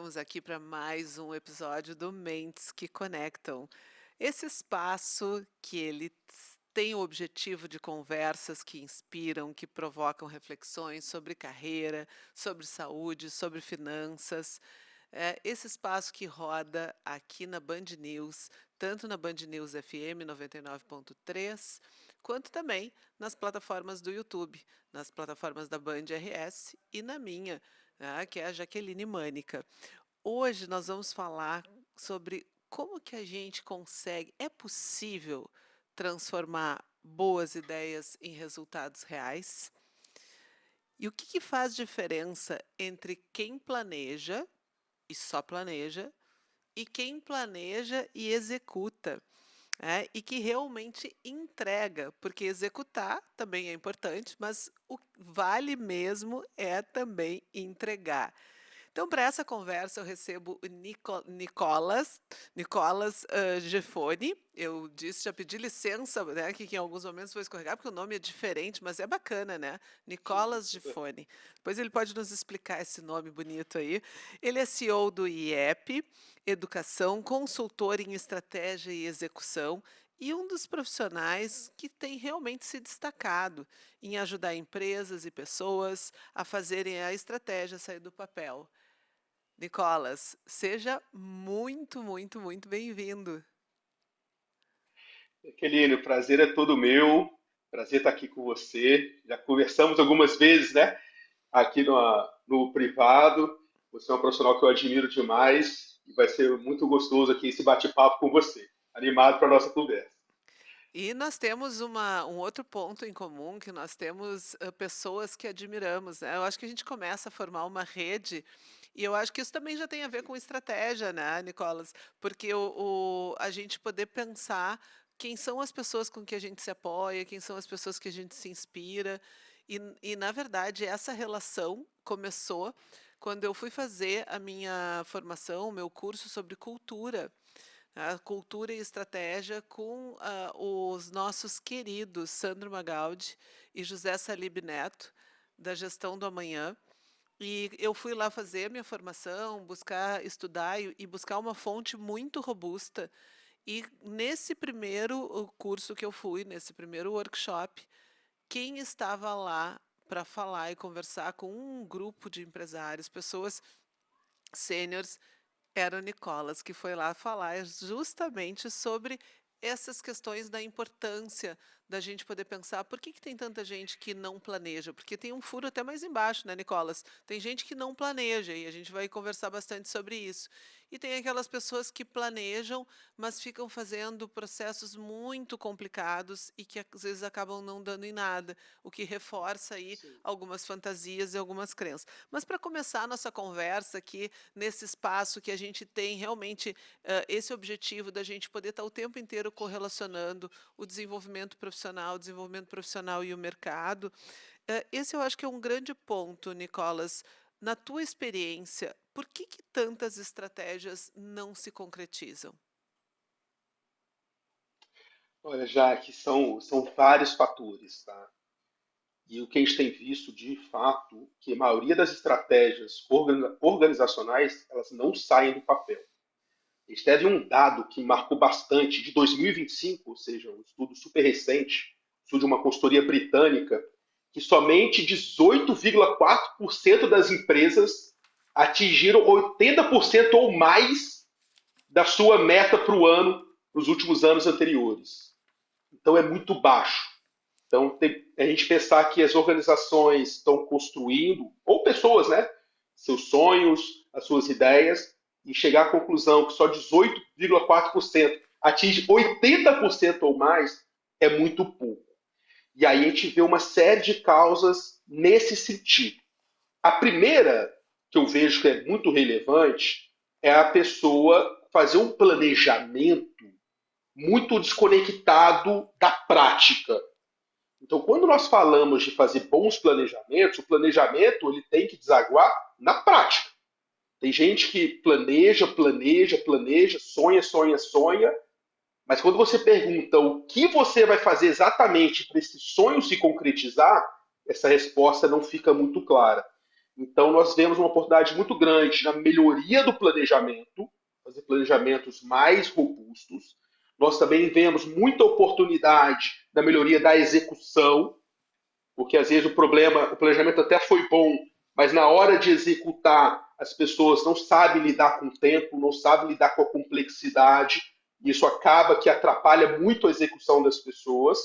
estamos aqui para mais um episódio do Mentes que Conectam. Esse espaço que tem o objetivo de conversas que inspiram, que provocam reflexões sobre carreira, sobre saúde, sobre finanças. Esse espaço que roda aqui na Band News, tanto na Band News FM 99.3, quanto também nas plataformas do YouTube, nas plataformas da Band RS e na minha, que é a Jaqueline Mânica. Hoje nós vamos falar sobre como que a gente consegue, é possível transformar boas ideias em resultados reais? E o que que faz diferença entre quem planeja e só planeja e quem planeja e executa? E que realmente entrega, porque executar também é importante, mas o que vale mesmo é também entregar. Então, para essa conversa, eu recebo o Nicolas Gefoni. Eu disse, já pedi licença, né, que em alguns momentos vou escorregar, porque o nome é diferente, mas é bacana, né? Nicolas Gefoni. Depois ele pode nos explicar esse nome bonito aí. Ele é CEO do IEP, Educação, consultor em estratégia e execução, e um dos profissionais que tem realmente se destacado em ajudar empresas e pessoas a fazerem a estratégia sair do papel. Nicolas, seja muito, muito, muito bem-vindo. Aqueline, o prazer é todo meu. Prazer estar aqui com você. Já conversamos algumas vezes, né? Aqui no privado. Você é um profissional que eu admiro demais e vai ser muito gostoso aqui esse bate-papo com você. Animado para a nossa conversa. E nós temos um outro ponto em comum, que nós temos pessoas que admiramos, né? Eu acho que a gente começa a formar uma rede, e eu acho que isso também já tem a ver com estratégia, né, Nicolas? Porque a gente poder pensar quem são as pessoas com que a gente se apoia, quem são as pessoas que a gente se inspira. Na verdade, essa relação começou quando eu fui fazer a minha formação, o meu curso sobre cultura. A cultura e estratégia com os nossos queridos Sandro Magaldi e José Salib Neto, da Gestão do Amanhã. E eu fui lá fazer a minha formação, buscar estudar e buscar uma fonte muito robusta. E nesse primeiro curso que eu fui, nesse primeiro workshop, quem estava lá para falar e conversar com um grupo de empresários, pessoas sêniores, era o Nicolas, que foi lá falar justamente sobre essas questões da importância da gente poder pensar por que tem tanta gente que não planeja? Porque tem um furo até mais embaixo, né, Nicolas? Tem gente que não planeja e a gente vai conversar bastante sobre isso. E tem aquelas pessoas que planejam, mas ficam fazendo processos muito complicados e que às vezes acabam não dando em nada, o que reforça aí Sim. algumas fantasias e algumas crenças. Mas para começar a nossa conversa aqui, nesse espaço que a gente tem realmente esse objetivo da gente poder estar o tempo inteiro correlacionando o desenvolvimento profissional e o mercado. Esse eu acho que é um grande ponto, Nicolas. Na tua experiência, por que tantas estratégias não se concretizam? Olha, já que são vários fatores, tá? E o que a gente tem visto de fato, que a maioria das estratégias organizacionais, elas não saem do papel. Eles teve um dado que marcou bastante de 2025, ou seja, um estudo super recente, estudo de uma consultoria britânica, que somente 18,4% das empresas atingiram 80% ou mais da sua meta para o ano nos últimos anos anteriores. Então é muito baixo. Então, a gente pensar que as organizações estão construindo, ou pessoas, né? Seus sonhos, as suas ideias, e chegar à conclusão que só 18,4% atinge 80% ou mais, é muito pouco. E aí a gente vê uma série de causas nesse sentido. A primeira, que eu vejo que é muito relevante, é a pessoa fazer um planejamento muito desconectado da prática. Então, quando nós falamos de fazer bons planejamentos, o planejamento ele tem que desaguar na prática. Tem gente que planeja, planeja, planeja, sonha, sonha, sonha, mas quando você pergunta o que você vai fazer exatamente para esse sonho se concretizar, essa resposta não fica muito clara. Então, nós vemos uma oportunidade muito grande na melhoria do planejamento, fazer planejamentos mais robustos. Nós também vemos muita oportunidade na melhoria da execução, porque às vezes o planejamento até foi bom, mas na hora de executar, as pessoas não sabem lidar com o tempo, não sabem lidar com a complexidade, e isso acaba que atrapalha muito a execução das pessoas.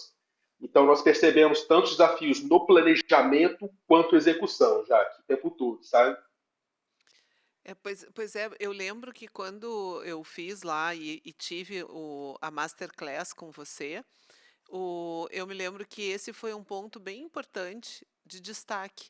Então, nós percebemos tantos desafios no planejamento quanto execução, já que o tempo todo, sabe? Pois é, eu lembro que quando eu fiz lá e tive a masterclass com você, eu me lembro que esse foi um ponto bem importante de destaque,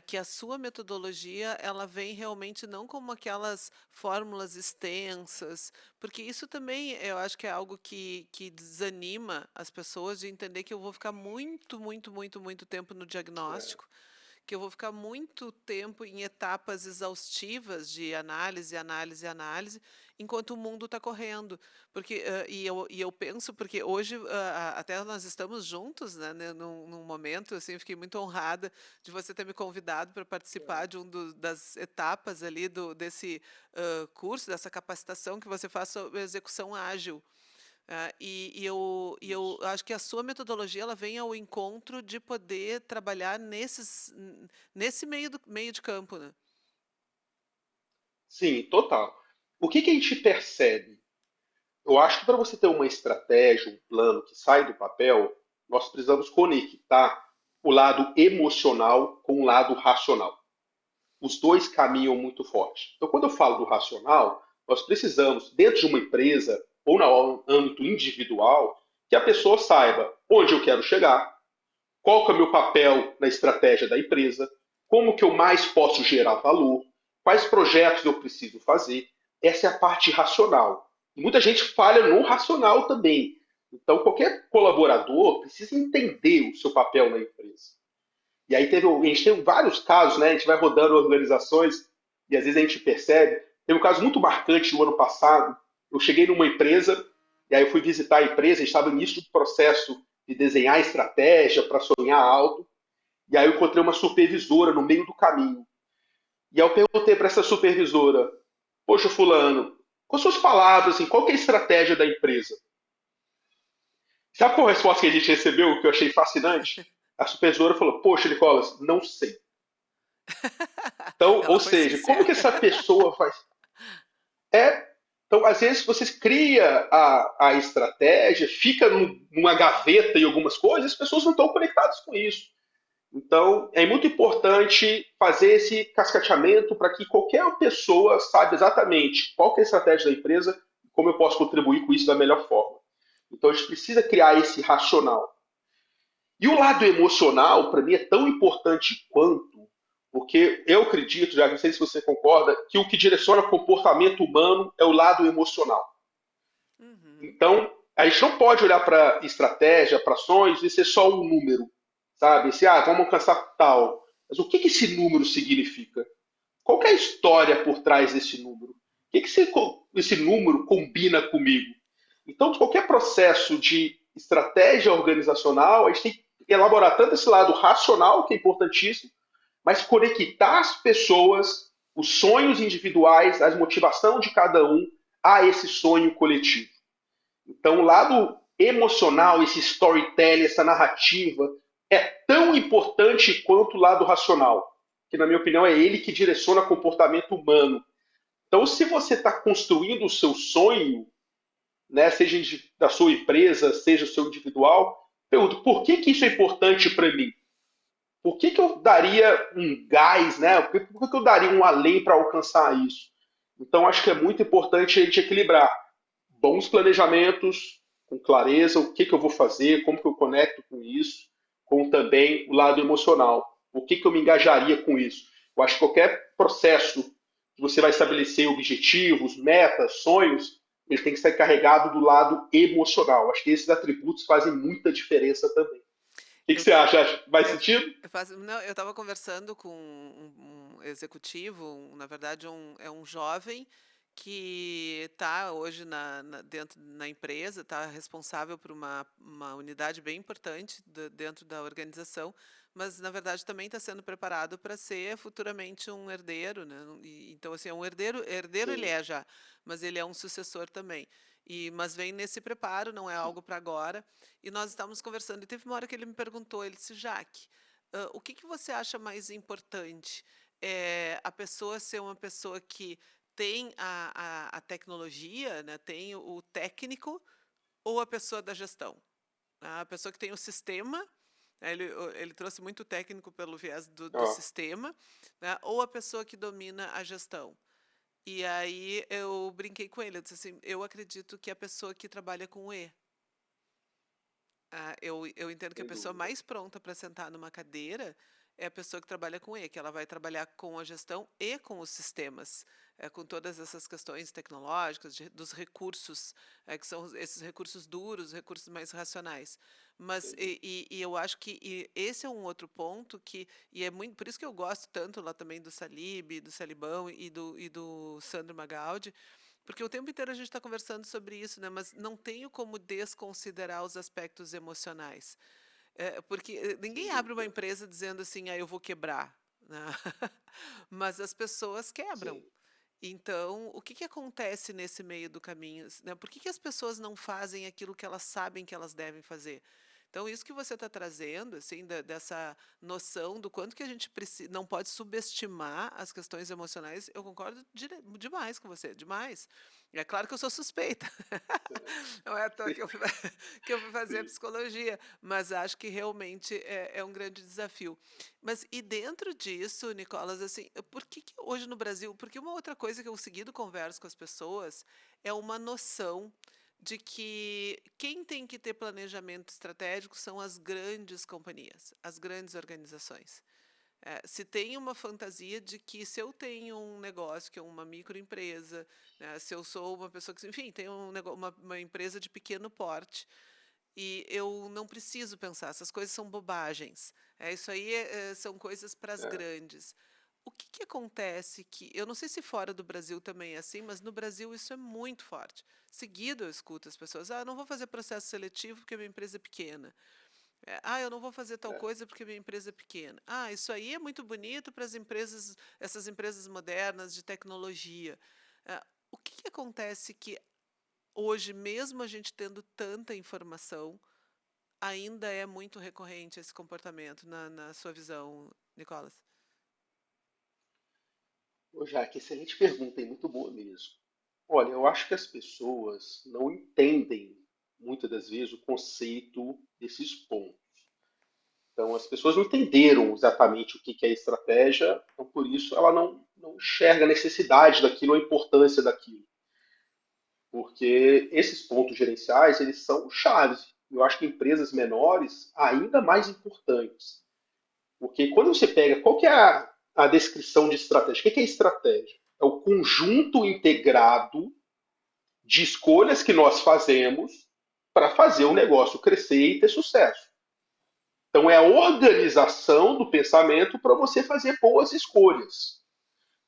que a sua metodologia ela vem realmente não como aquelas fórmulas extensas, porque isso também eu acho que é algo que desanima as pessoas de entender que eu vou ficar muito, muito, muito, muito tempo no É, diagnóstico, que eu vou ficar muito tempo em etapas exaustivas de análise, análise, análise, enquanto o mundo está correndo. Porque, e eu penso, porque hoje até nós estamos juntos, né, num momento, assim, eu fiquei muito honrada de você ter me convidado para participar de das etapas ali desse curso, dessa capacitação que você faz sobre execução ágil. E eu isso. acho que a sua metodologia ela vem ao encontro de poder trabalhar nesse meio de campo, né? Sim, total. O que a gente percebe? Eu acho que para você ter uma estratégia, um plano que sai do papel, nós precisamos conectar o lado emocional com o lado racional. Os dois caminham muito forte. Então, quando eu falo do racional, nós precisamos, dentro de uma empresa ou no âmbito individual, que a pessoa saiba onde eu quero chegar, qual que é o meu papel na estratégia da empresa, como que eu mais posso gerar valor, quais projetos eu preciso fazer. Essa é a parte racional. E muita gente falha no racional também. Então, qualquer colaborador precisa entender o seu papel na empresa. E aí a gente tem vários casos, né? A gente vai rodando organizações e às vezes a gente percebe. Tem um caso muito marcante no ano passado. Eu cheguei numa empresa e aí eu fui visitar a empresa, a gente estava no início do processo de desenhar estratégia para sonhar alto. E aí eu encontrei uma supervisora no meio do caminho. E aí eu perguntei para essa supervisora: poxa, fulano, com suas palavras, assim, qual que é a estratégia da empresa? Sabe qual a resposta que a gente recebeu, que eu achei fascinante? A supervisora falou: poxa, Nicolas, não sei. Então, Ela ou foi seja, como sincera. que essa pessoa faz? É. Então, às vezes, você cria a estratégia, fica numa gaveta e algumas coisas, as pessoas não estão conectadas com isso. Então, é muito importante fazer esse cascateamento para que qualquer pessoa saiba exatamente qual que é a estratégia da empresa e como eu posso contribuir com isso da melhor forma. Então, a gente precisa criar esse racional. E o lado emocional, para mim, é tão importante quanto, porque eu acredito, já não sei se você concorda, que o que direciona o comportamento humano é o lado emocional. Uhum. Então, a gente não pode olhar para estratégia, para ações e ser só um número, sabe? Se, vamos alcançar tal. Mas o que esse número significa? Qual que é a história por trás desse número? O que esse número combina comigo? Então, qualquer processo de estratégia organizacional, a gente tem que elaborar tanto esse lado racional, que é importantíssimo, mas conectar as pessoas, os sonhos individuais, a motivação de cada um a esse sonho coletivo. Então, o lado emocional, esse storytelling, essa narrativa, é tão importante quanto o lado racional, que, na minha opinião, é ele que direciona o comportamento humano. Então, se você está construindo o seu sonho, né, seja da sua empresa, seja o seu individual, pergunto, por que isso é importante para mim? Por que eu daria um gás, né? Por que eu daria um além para alcançar isso? Então, acho que é muito importante a gente equilibrar bons planejamentos, com clareza, o que eu vou fazer, como que eu conecto com isso, com também o lado emocional. O que eu me engajaria com isso? Eu acho que qualquer processo que você vai estabelecer objetivos, metas, sonhos, ele tem que ser carregado do lado emocional. Acho que esses atributos fazem muita diferença também. O que Eu, você ta- acha? Faz eu, sentido? não, eu estava conversando com um executivo, na verdade é um jovem que está hoje dentro na empresa, está responsável por uma unidade bem importante dentro da organização, mas na verdade também está sendo preparado para ser futuramente um herdeiro, né? Então, assim, é um herdeiro ele Sim. é já, mas ele é um sucessor também. Mas vem nesse preparo, não é algo para agora. E nós estávamos conversando, e teve uma hora que ele me perguntou, ele disse, Jaque, o que que você acha mais importante? É a pessoa ser uma pessoa que tem a tecnologia, né? Tem o técnico, ou a pessoa da gestão? A pessoa que tem o sistema, né, ele trouxe muito técnico pelo viés do Ó, sistema, né, ou a pessoa que domina a gestão. E aí eu brinquei com ele, eu disse assim, eu acredito que a pessoa que trabalha com o E. Eu entendo que a sem pessoa dúvida. mais pronta para sentar numa cadeira é a pessoa que trabalha com E, que ela vai trabalhar com a gestão e com os sistemas, com todas essas questões tecnológicas, dos recursos, que são esses recursos duros, recursos mais racionais. Mas Sem dúvida. e eu acho que esse é um outro ponto que e é muito por isso que eu gosto tanto lá também do Salib, do Salibão e do Sandro Magaldi, porque o tempo inteiro a gente está conversando sobre isso, né? Mas não tenho como desconsiderar os aspectos emocionais. Porque Sem ninguém abre uma dúvida. empresa dizendo assim, eu vou quebrar, né? Mas as pessoas quebram. Sim. Então, o que que acontece nesse meio do caminho, né? Por que que as pessoas não fazem aquilo que elas sabem que elas devem fazer? Então, isso que você está trazendo, assim, dessa noção do quanto que a gente não pode subestimar as questões emocionais, eu concordo demais com você, demais. É claro que eu sou suspeita. Não é à toa que eu fui, que eu fui fazer Sim. psicologia, mas acho que realmente é um grande desafio. Mas e dentro disso, Nicolas, assim, por que que hoje no Brasil, porque uma outra coisa que eu seguido converso com as pessoas é uma noção de que quem tem que ter planejamento estratégico são as grandes companhias, as grandes organizações. Se tem uma fantasia de que se eu tenho um negócio que é uma microempresa, né, se eu sou uma pessoa que, enfim, tem uma empresa de pequeno porte, e eu não preciso pensar, essas coisas são bobagens. Isso aí são coisas para as É, grandes. O que que acontece que, eu não sei se fora do Brasil também é assim, mas no Brasil isso é muito forte. Seguido eu escuto as pessoas, não vou fazer processo seletivo porque a minha empresa é pequena. Eu não vou fazer tal é. coisa porque a minha empresa é pequena. Isso aí é muito bonito para as empresas, essas empresas modernas de tecnologia. O que que acontece que hoje, mesmo a gente tendo tanta informação, ainda é muito recorrente esse comportamento na sua visão, Nicolas? Ô, Jaque, excelente pergunta e muito boa mesmo. Olha, eu acho que as pessoas não entendem, muitas das vezes, o conceito desses pontos. Então, as pessoas não entenderam exatamente o que é estratégia, então, por isso, ela não enxerga a necessidade daquilo, a importância daquilo. Porque esses pontos gerenciais, eles são chaves. Eu acho que empresas menores, ainda mais importantes. Porque quando você pega, qual que é a descrição de estratégia? O que é estratégia? É o conjunto integrado de escolhas que nós fazemos para fazer o negócio crescer e ter sucesso. Então, é a organização do pensamento para você fazer boas escolhas.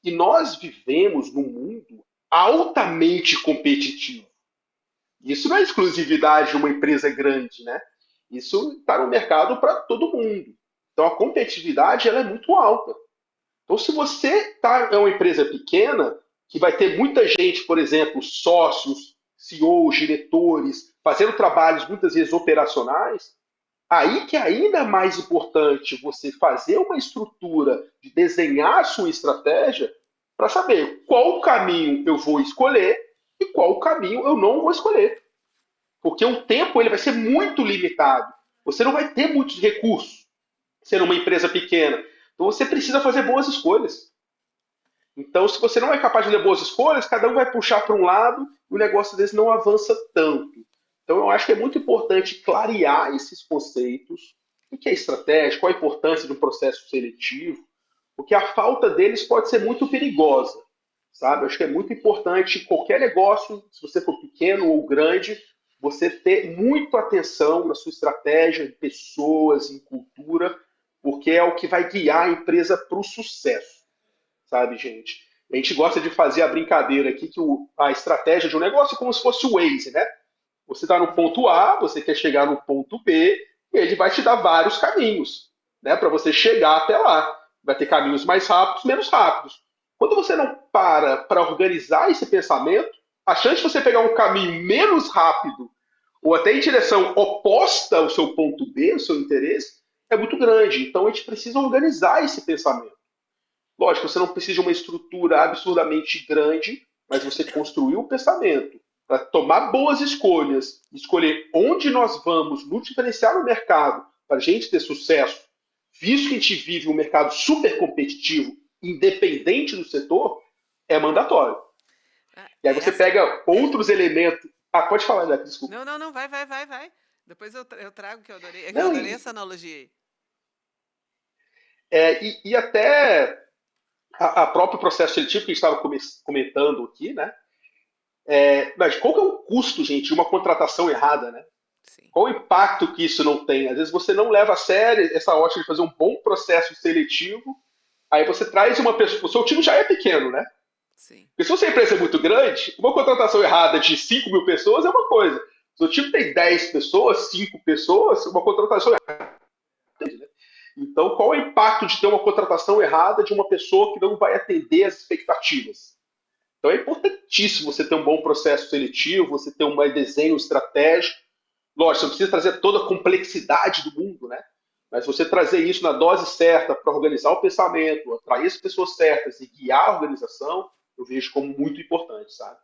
E nós vivemos num mundo altamente competitivo. Isso não é exclusividade de uma empresa grande, né? Isso está no mercado para todo mundo. Então, a competitividade ela é muito alta. Então, se você é uma empresa pequena, que vai ter muita gente, por exemplo, sócios, CEOs, diretores, fazendo trabalhos muitas vezes operacionais, aí que é ainda mais importante você fazer uma estrutura de desenhar a sua estratégia para saber qual caminho eu vou escolher e qual caminho eu não vou escolher. Porque o tempo ele vai ser muito limitado. Você não vai ter muitos recursos sendo uma empresa pequena. Então você precisa fazer boas escolhas. Então, se você não é capaz de fazer boas escolhas, cada um vai puxar para um lado e o negócio desse não avança tanto. Então, eu acho que é muito importante clarear esses conceitos, o que é estratégia, qual a importância de um processo seletivo, porque a falta deles pode ser muito perigosa, sabe? Eu acho que é muito importante qualquer negócio, se você for pequeno ou grande, você ter muito atenção na sua estratégia, em pessoas, em cultura, porque é o que vai guiar a empresa para o sucesso, sabe, gente? A gente gosta de fazer a brincadeira aqui que a estratégia de um negócio é como se fosse o Waze, né? Você está no ponto A, você quer chegar no ponto B, e ele vai te dar vários caminhos. né, para você chegar até lá. Vai ter caminhos mais rápidos, menos rápidos. Quando você não para organizar esse pensamento, a chance de você pegar um caminho menos rápido ou até em direção oposta ao seu ponto B, ao seu interesse, é muito grande. Então a gente precisa organizar esse pensamento. Lógico, você não precisa de uma estrutura absurdamente grande, mas você construiu o pensamento para tomar boas escolhas, escolher onde nós vamos nos diferenciar no mercado para a gente ter sucesso, visto que a gente vive um mercado super competitivo, independente do setor, é mandatório. Ah, E aí você essa. pega outros elementos. Ah, pode falar, Neto, desculpa. Não, não, não, vai, vai, vai, vai. Depois eu trago que eu adorei. É que eu Não, adorei essa analogia aí. e até a próprio processo seletivo que a gente estava comentando aqui, né? Mas qual que é o custo, gente, de uma contratação errada, né? Sim, Qual o impacto que isso não tem? Às vezes você não leva a sério essa ótica de fazer um bom processo seletivo, aí você traz uma pessoa, o seu time já é pequeno, né? sim. Porque se você empresa é muito grande, uma contratação errada de 5.000 pessoas é uma coisa. Se o time tem 10 pessoas, 5 pessoas, uma contratação errada. Então, qual é o impacto de ter uma contratação errada de uma pessoa que não vai atender as expectativas? Então, é importantíssimo você ter um bom processo seletivo, você ter um desenho estratégico. Lógico, você não precisa trazer toda a complexidade do mundo, né? Mas você trazer isso na dose certa para organizar o pensamento, atrair as pessoas certas e guiar a organização, eu vejo como muito importante, sabe?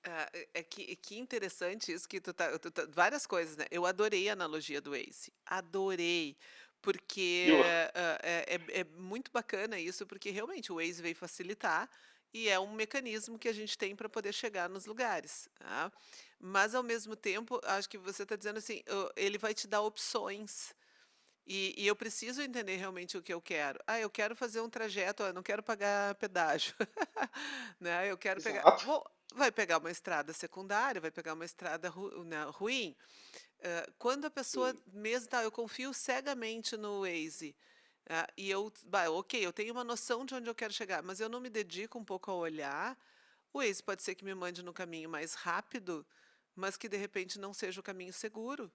Ah, que interessante isso que várias coisas, né? Eu adorei a analogia do Waze, adorei, porque Eu, é muito bacana isso, porque realmente o Waze veio facilitar e é um mecanismo que a gente tem para poder chegar nos lugares, tá? Mas ao mesmo tempo, acho que você está dizendo assim, ele vai te dar opções. E eu preciso entender realmente o que eu quero. Ah, eu quero fazer um trajeto, eu não quero pagar pedágio. Né? Eu quero pegar. exato. Vai pegar uma estrada secundária, vai pegar uma estrada né, ruim. Quando a pessoa Sim, mesmo tá, eu confio cegamente no Waze. E eu, bah, ok, eu tenho uma noção de onde eu quero chegar, mas eu não me dedico um pouco a olhar. O Waze pode ser que me mande no caminho mais rápido, mas que de repente não seja o caminho seguro.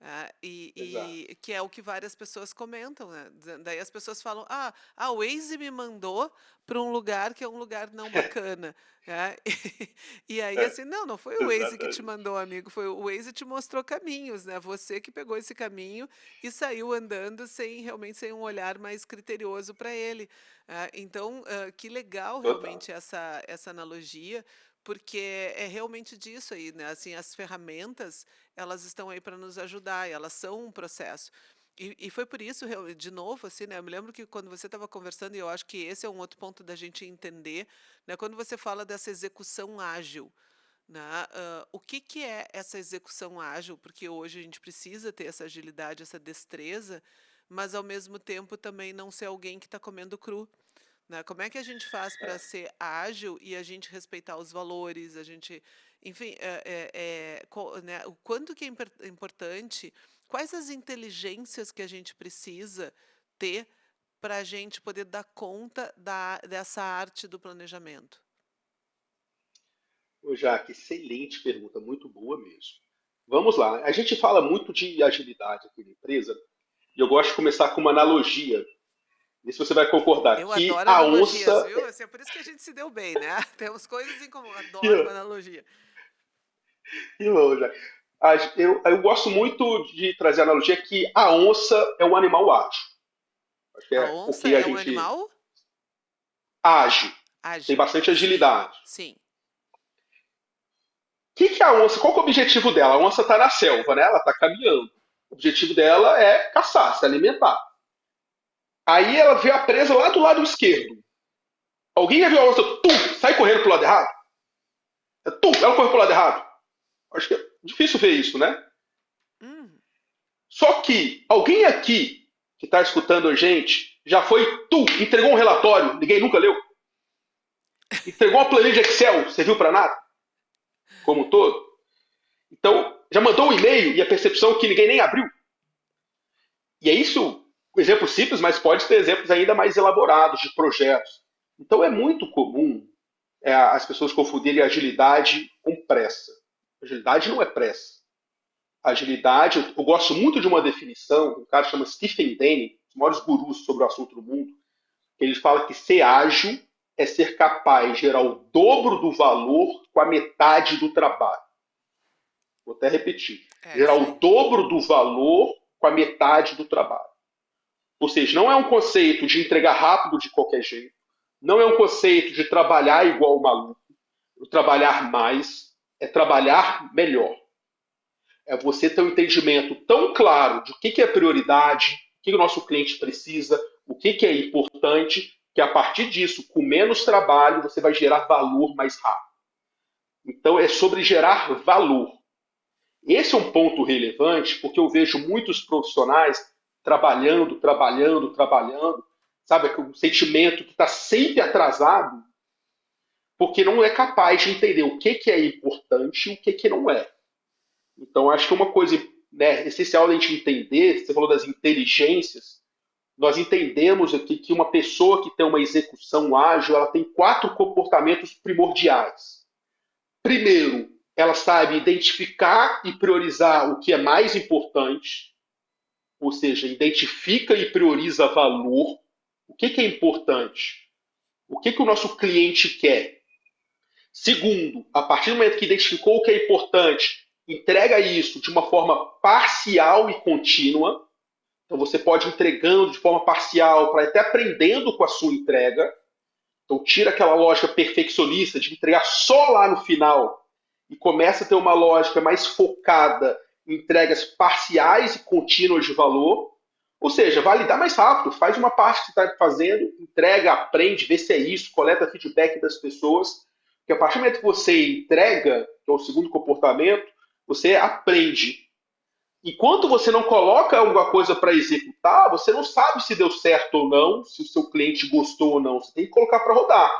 exato. E que é o que várias pessoas comentam, né? Daí as pessoas falam: o Waze me mandou para um lugar que é um lugar não bacana. Né? E aí, É, assim, não, não foi o Waze que te exatamente. mandou, amigo, foi o Waze te mostrou caminhos, né? Você que pegou esse caminho e saiu andando sem realmente sem um olhar mais criterioso para ele. Então, que legal Total. realmente essa analogia, porque é realmente disso aí, né? Assim, as ferramentas elas estão aí para nos ajudar, e elas são um processo. E foi por isso, de novo, assim, né? Eu me lembro que quando você estava conversando, e eu acho que esse é um outro ponto da gente entender, né? Quando você fala dessa execução ágil, né? O que que é essa execução ágil? Porque hoje a gente precisa ter essa agilidade, essa destreza, mas ao mesmo tempo também não ser alguém que está comendo cru. Né? Como é que a gente faz para ser ágil e a gente respeitar os valores, a gente, enfim, né, o quanto que é importante, quais as inteligências que a gente precisa ter para a gente poder dar conta dessa arte do planejamento? Ô, Jaque, excelente pergunta, muito boa mesmo. Vamos lá. A gente fala muito de agilidade aqui na empresa, e eu gosto de começar com uma analogia. Vê se você vai concordar. Eu Que adoro a analogias, onça. viu? Assim, é por isso que a gente se deu bem, né? Temos coisas em comum. Adoro uma Que, analogia. que bom, Jaque. Eu gosto muito de trazer a analogia que a onça é um animal ágil. Acho que A é onça porque a é um gente animal ágil, tem ágil. bastante Sim, agilidade. sim. Que a onça, qual que é o objetivo dela? A onça está na selva, né? Ela está caminhando. O objetivo dela é caçar, se alimentar. Aí ela vê a presa lá do lado esquerdo. Alguém já viu a onça, sai correndo pro lado errado? Ela corre pro lado errado. Acho que é difícil ver isso, né? Hum. Só que alguém aqui que está escutando a gente já foi, entregou um relatório, ninguém nunca leu. Entregou uma planilha de Excel, serviu para nada, como um todo. Então, já mandou um e-mail e a percepção é que ninguém nem abriu. E é isso, um exemplo simples, mas pode ter exemplos ainda mais elaborados de projetos. Então é muito comum as pessoas confundirem agilidade com pressa. Agilidade não é pressa. Agilidade, eu gosto muito de uma definição, um cara chama Stephen Denning, dos maiores gurus sobre o assunto do mundo, que ele fala que ser ágil é ser capaz de gerar o dobro do valor com a metade do trabalho. Vou até repetir. É Gerar isso o aí. dobro do valor com a metade do trabalho. Ou seja, não é um conceito de entregar rápido de qualquer jeito. Não é um conceito de trabalhar igual o maluco. O trabalhar mais é trabalhar melhor. É você ter um entendimento tão claro de o que é prioridade, o que o nosso cliente precisa, o que é importante, que a partir disso, com menos trabalho, você vai gerar valor mais rápido. Então, é sobre gerar valor. Esse é um ponto relevante, porque eu vejo muitos profissionais trabalhando, sabe? Um sentimento que está sempre atrasado, porque não é capaz de entender o que é importante e o que não é. Então, acho que uma coisa, né, essencial da gente entender, você falou das inteligências, nós entendemos aqui que uma pessoa que tem uma execução ágil, ela tem 4 comportamentos primordiais. Primeiro, ela sabe identificar e priorizar o que é mais importante, ou seja, identifica e prioriza valor. O que é importante? O que o nosso cliente quer? Segundo, a partir do momento que identificou o que é importante, entrega isso de uma forma parcial e contínua. Então você pode ir entregando de forma parcial para até aprendendo com a sua entrega. Então tira aquela lógica perfeccionista de entregar só lá no final e começa a ter uma lógica mais focada em entregas parciais e contínuas de valor. Ou seja, vai lidar mais rápido, faz uma parte que você está fazendo, entrega, aprende, vê se é isso, coleta feedback das pessoas. Porque a partir do momento que você entrega, que é o segundo comportamento, você aprende. Enquanto você não coloca alguma coisa para executar, você não sabe se deu certo ou não, se o seu cliente gostou ou não. Você tem que colocar para rodar.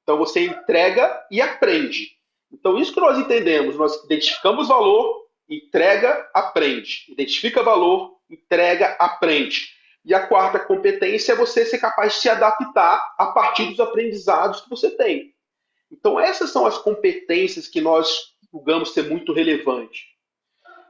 Então você entrega e aprende. Então isso que nós entendemos, nós identificamos valor, entrega, aprende. Identifica valor, entrega, aprende. E a quarta competência é você ser capaz de se adaptar a partir dos aprendizados que você tem. Então essas são as competências que nós julgamos ser muito relevantes.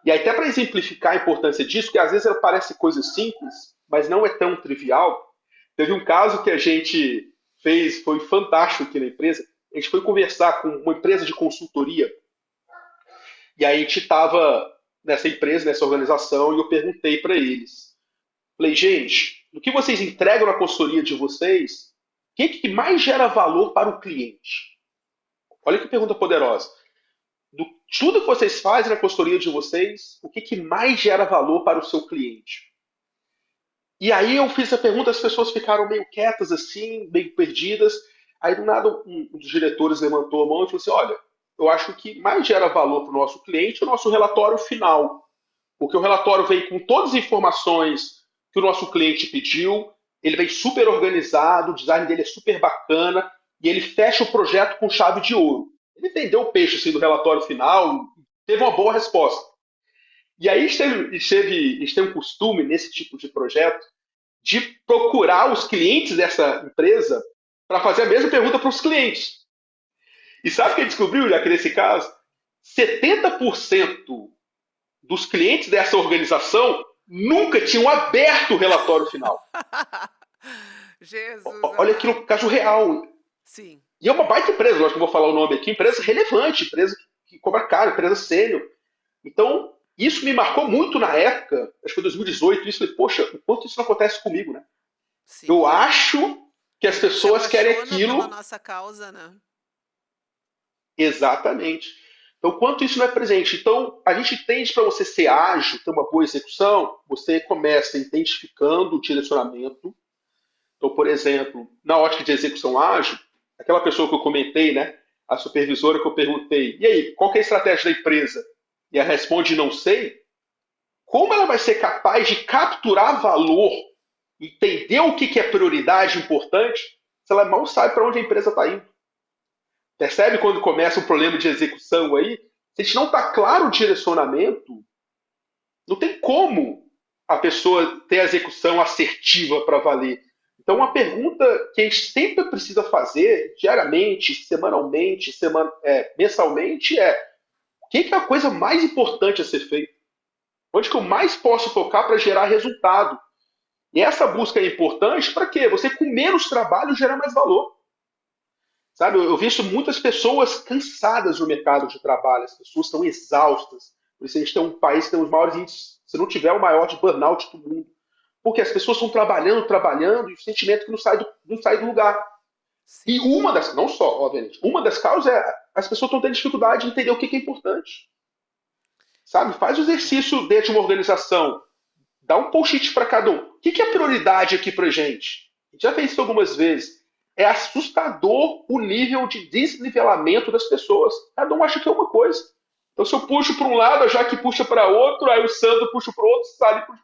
E aí, até para exemplificar a importância disso, que às vezes ela parece coisa simples, mas não é tão trivial. Teve um caso que a gente fez, foi fantástico aqui na empresa. A gente foi conversar com uma empresa de consultoria, e aí a gente estava nessa empresa, nessa organização, e eu perguntei para eles. Falei, gente, do que vocês entregam na consultoria de vocês, o que mais gera valor para o cliente? Olha que pergunta poderosa. Do tudo que vocês fazem na consultoria de vocês, o que mais gera valor para o seu cliente? E aí eu fiz a pergunta, as pessoas ficaram meio quietas assim, meio perdidas. Aí do nada um dos diretores levantou a mão e falou assim, olha, eu acho que o que mais gera valor para o nosso cliente é o nosso relatório final. Porque o relatório vem com todas as informações que o nosso cliente pediu, ele vem super organizado, o design dele é super bacana, e ele fecha o projeto com chave de ouro. Ele vendeu o peixe assim, do relatório final, teve uma boa resposta. E aí a gente tem um costume nesse tipo de projeto de procurar os clientes dessa empresa para fazer a mesma pergunta para os clientes. E sabe o que ele descobriu, já que nesse caso? 70% dos clientes dessa organização nunca tinham aberto o relatório final. Jesus Olha aquilo, amado. caso real. Sim. E é uma baita empresa, eu acho que vou falar o nome aqui, empresa Sim. relevante, empresa que cobra caro, empresa sênior. Então, isso me marcou muito na época, acho que foi 2018, isso, falei, poxa, o quanto isso não acontece comigo, né? Eu Sim. acho que Que a as gente se pessoas querem apaixona pela aquilo nossa causa, né? exatamente. Então, quanto isso não é presente. Então, a gente tende para você ser ágil, ter uma boa execução, você começa identificando o direcionamento. Então, por exemplo, na ótica de execução ágil, aquela pessoa que eu comentei, né, a supervisora que eu perguntei, e aí, qual que é a estratégia da empresa? E ela responde, não sei. Como ela vai ser capaz de capturar valor, entender o que é prioridade importante, se ela mal sabe para onde a empresa está indo? Percebe quando começa um problema de execução aí? Se a gente não está claro o direcionamento, não tem como a pessoa ter a execução assertiva para valer. Então, uma pergunta que a gente sempre precisa fazer, diariamente, semanalmente, mensalmente, é o que é a coisa mais importante a ser feita? Onde que eu mais posso focar para gerar resultado? E essa busca é importante para quê? Você com menos trabalho gera mais valor. Sabe, eu vejo muitas pessoas cansadas no mercado de trabalho, as pessoas estão exaustas. Por isso a gente tem um país que tem os maiores índices, se não tiver o maior de burnout do mundo. Porque as pessoas estão trabalhando, trabalhando, e o sentimento que não sai do lugar. E Sim. uma das, não só, obviamente, uma das causas é as pessoas estão tendo dificuldade de entender o que é importante. Sabe? Faz o É. exercício dentro de uma organização. Dá um post-it para cada um. O que é prioridade aqui pra gente? A gente já fez isso algumas vezes. É assustador o nível de desnivelamento das pessoas. Cada um acha que é uma coisa. Então, se eu puxo para um lado, a Jaque puxa para outro, aí o Sandro puxa para o outro, sabe?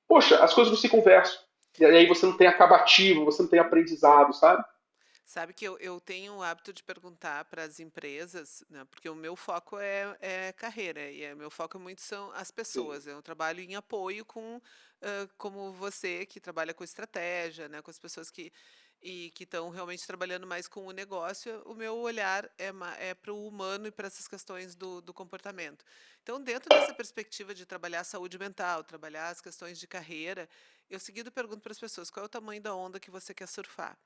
Poxa, as coisas não se conversam. E aí você não tem acabativo, você não tem aprendizado, sabe? Sabe que eu tenho o hábito de perguntar para as empresas, né, porque o meu foco é carreira, e o meu foco muito são as Sim, pessoas. Eu trabalho em apoio com, como você, que trabalha com estratégia, né, com as pessoas que estão realmente trabalhando mais com o negócio. O meu olhar é para o humano e para essas questões do comportamento. Então, dentro dessa perspectiva de trabalhar a saúde mental, trabalhar as questões de carreira, eu seguido pergunto para as pessoas qual é o tamanho da onda que você quer surfar.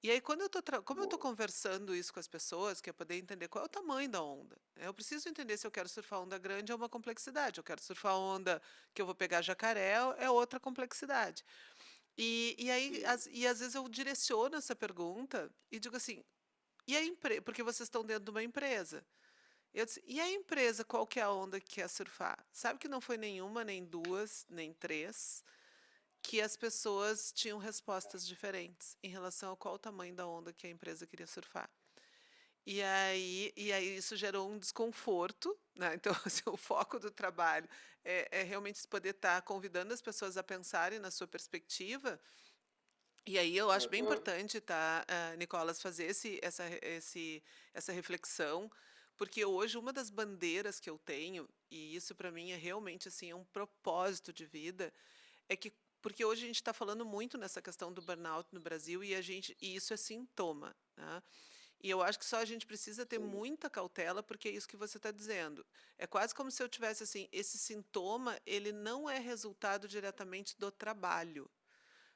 E aí, como eu estou boa. conversando isso com as pessoas, que é poder entender qual é o tamanho da onda. Eu preciso entender se eu quero surfar onda grande é uma complexidade, eu quero surfar onda que eu vou pegar jacaré é outra complexidade. E aí, Sim, e às vezes eu direciono essa pergunta e digo assim, porque vocês estão dentro de uma empresa. Eu disse, e a empresa, qual que é a onda que quer surfar? Sabe que não foi nenhuma, nem duas, nem três, que as pessoas tinham respostas diferentes em relação a qual o tamanho da onda que a empresa queria surfar. E aí isso gerou um desconforto, né? Então, assim, o foco do trabalho é realmente poder estar convidando as pessoas a pensarem na sua perspectiva. E aí eu acho bem aham, importante, tá, Nicolas, fazer essa reflexão, porque hoje uma das bandeiras que eu tenho, e isso para mim é realmente assim, é um propósito de vida, é que porque hoje a gente está falando muito nessa questão do burnout no Brasil e isso é sintoma, né? E eu acho que só a gente precisa ter sim, muita cautela, porque é isso que você está dizendo. É quase como se eu tivesse assim, esse sintoma, ele não é resultado diretamente do trabalho,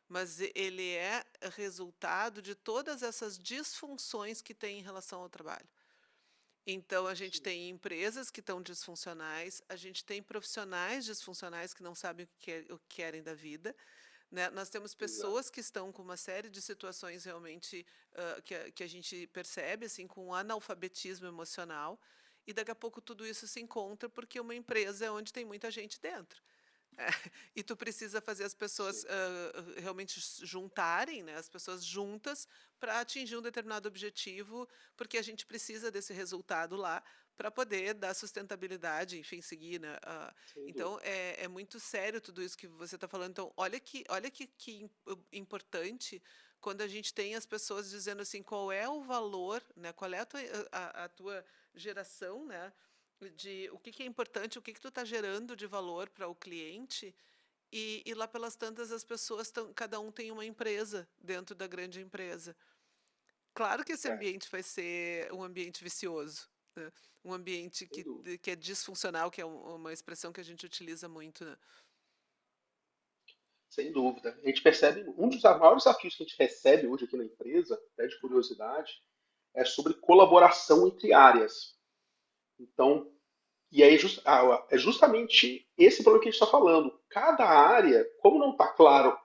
mas ele é resultado de todas essas disfunções que tem em relação ao trabalho. Então, a gente sim, tem empresas que estão disfuncionais, a gente tem profissionais disfuncionais que não sabem o que querem da vida, né? Nós temos exato. pessoas que estão com uma série de situações realmente que a gente percebe, assim, com analfabetismo emocional, e daqui a pouco tudo isso se encontra porque uma empresa é onde tem muita gente dentro. É, e tu precisa fazer as pessoas Sim, realmente juntarem, né, as pessoas juntas para atingir um determinado objetivo, porque a gente precisa desse resultado lá para poder dar sustentabilidade, enfim, seguir, né? sem Então dúvida. é muito sério tudo isso que você está falando. Então, olha que importante quando a gente tem as pessoas dizendo assim, qual é o valor, né? Qual é a tua geração, né? De o que é importante, o que tu está gerando de valor para o cliente, e lá pelas tantas as pessoas estão, cada um tem uma empresa dentro da grande empresa. Claro que esse É, ambiente vai ser um ambiente vicioso, né? Um ambiente sem dúvida. que é disfuncional, que é uma expressão que a gente utiliza muito, né? Sem dúvida. A gente percebe, um dos maiores desafios que a gente recebe hoje aqui na empresa, até de curiosidade, é sobre colaboração entre áreas. Então, e aí é justamente esse problema que a gente está falando. Cada área, como não está claro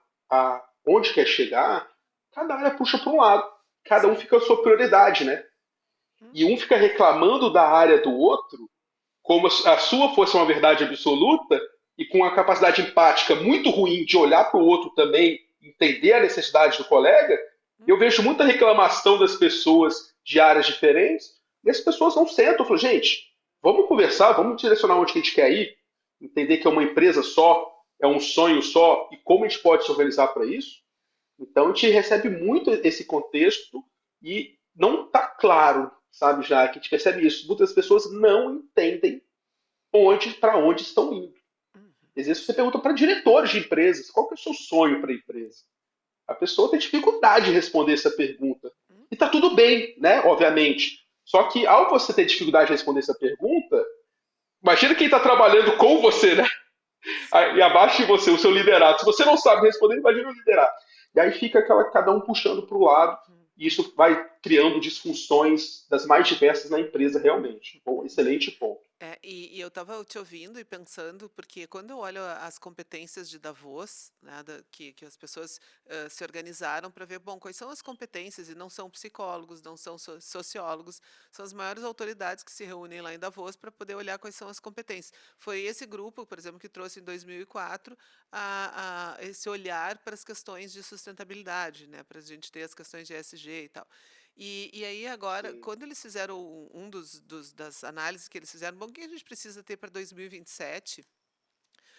onde quer chegar, cada área puxa para um lado. Cada um Sim. fica a sua prioridade, né? E um Uhum. fica reclamando da área do outro como se a sua fosse uma verdade absoluta e com a capacidade empática muito ruim de olhar para o outro também, entender a necessidade do colega, eu Uhum. vejo muita reclamação das pessoas de áreas diferentes e as pessoas não sentam. Eu falo, gente, vamos conversar, vamos direcionar onde a gente quer ir, entender que é uma empresa só, é um sonho só e como a gente pode se organizar para isso. Então a gente recebe muito esse contexto e não está claro, sabe, já que a gente percebe isso. Muitas pessoas não entendem para onde estão indo. Uhum. Às vezes você pergunta para diretores de empresas qual que é o seu sonho para a empresa. A pessoa tem dificuldade de responder essa pergunta. Uhum. E está tudo bem, né? Obviamente. Só que ao você ter dificuldade de responder essa pergunta, imagina quem está trabalhando com você, né? E abaixo de você, o seu liderado. Se você não sabe responder, imagina o liderado. E aí fica cada um puxando para o lado, Uhum. e isso vai criando disfunções das mais diversas na empresa, realmente. Bom, excelente ponto. É, e eu estava te ouvindo e pensando, porque quando eu olho as competências de Davos, né, que as pessoas se organizaram para ver, bom, quais são as competências, e não são psicólogos, não são sociólogos, são as maiores autoridades que se reúnem lá em Davos para poder olhar quais são as competências. Foi esse grupo, por exemplo, que trouxe em 2004 esse olhar para as questões de sustentabilidade, né, para a gente ter as questões de ESG e tal. E aí agora, Sim, quando eles fizeram um das análises que eles fizeram, bom, o que a gente precisa ter para 2027?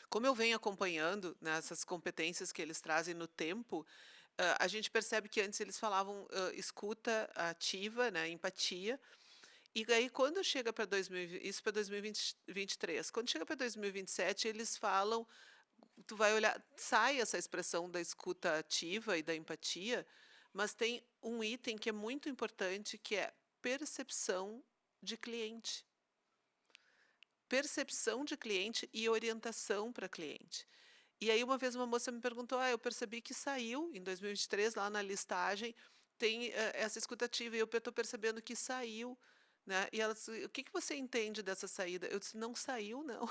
Como eu venho acompanhando, né, essas competências que eles trazem no tempo, a gente percebe que antes eles falavam escuta ativa, né, empatia, e aí quando chega para 2000, isso para 2023, quando chega para 2027, eles falam, tu vai olhar, sai essa expressão da escuta ativa e da empatia, mas tem um item que é muito importante, que é percepção de cliente. Percepção de cliente e orientação para cliente. E aí uma vez uma moça me perguntou: "Ah, eu percebi que saiu em 2023 lá na listagem tem essa escutativa e eu estou percebendo que saiu, né?" E ela disse: "O que que você entende dessa saída?" Eu disse: "Não saiu, não."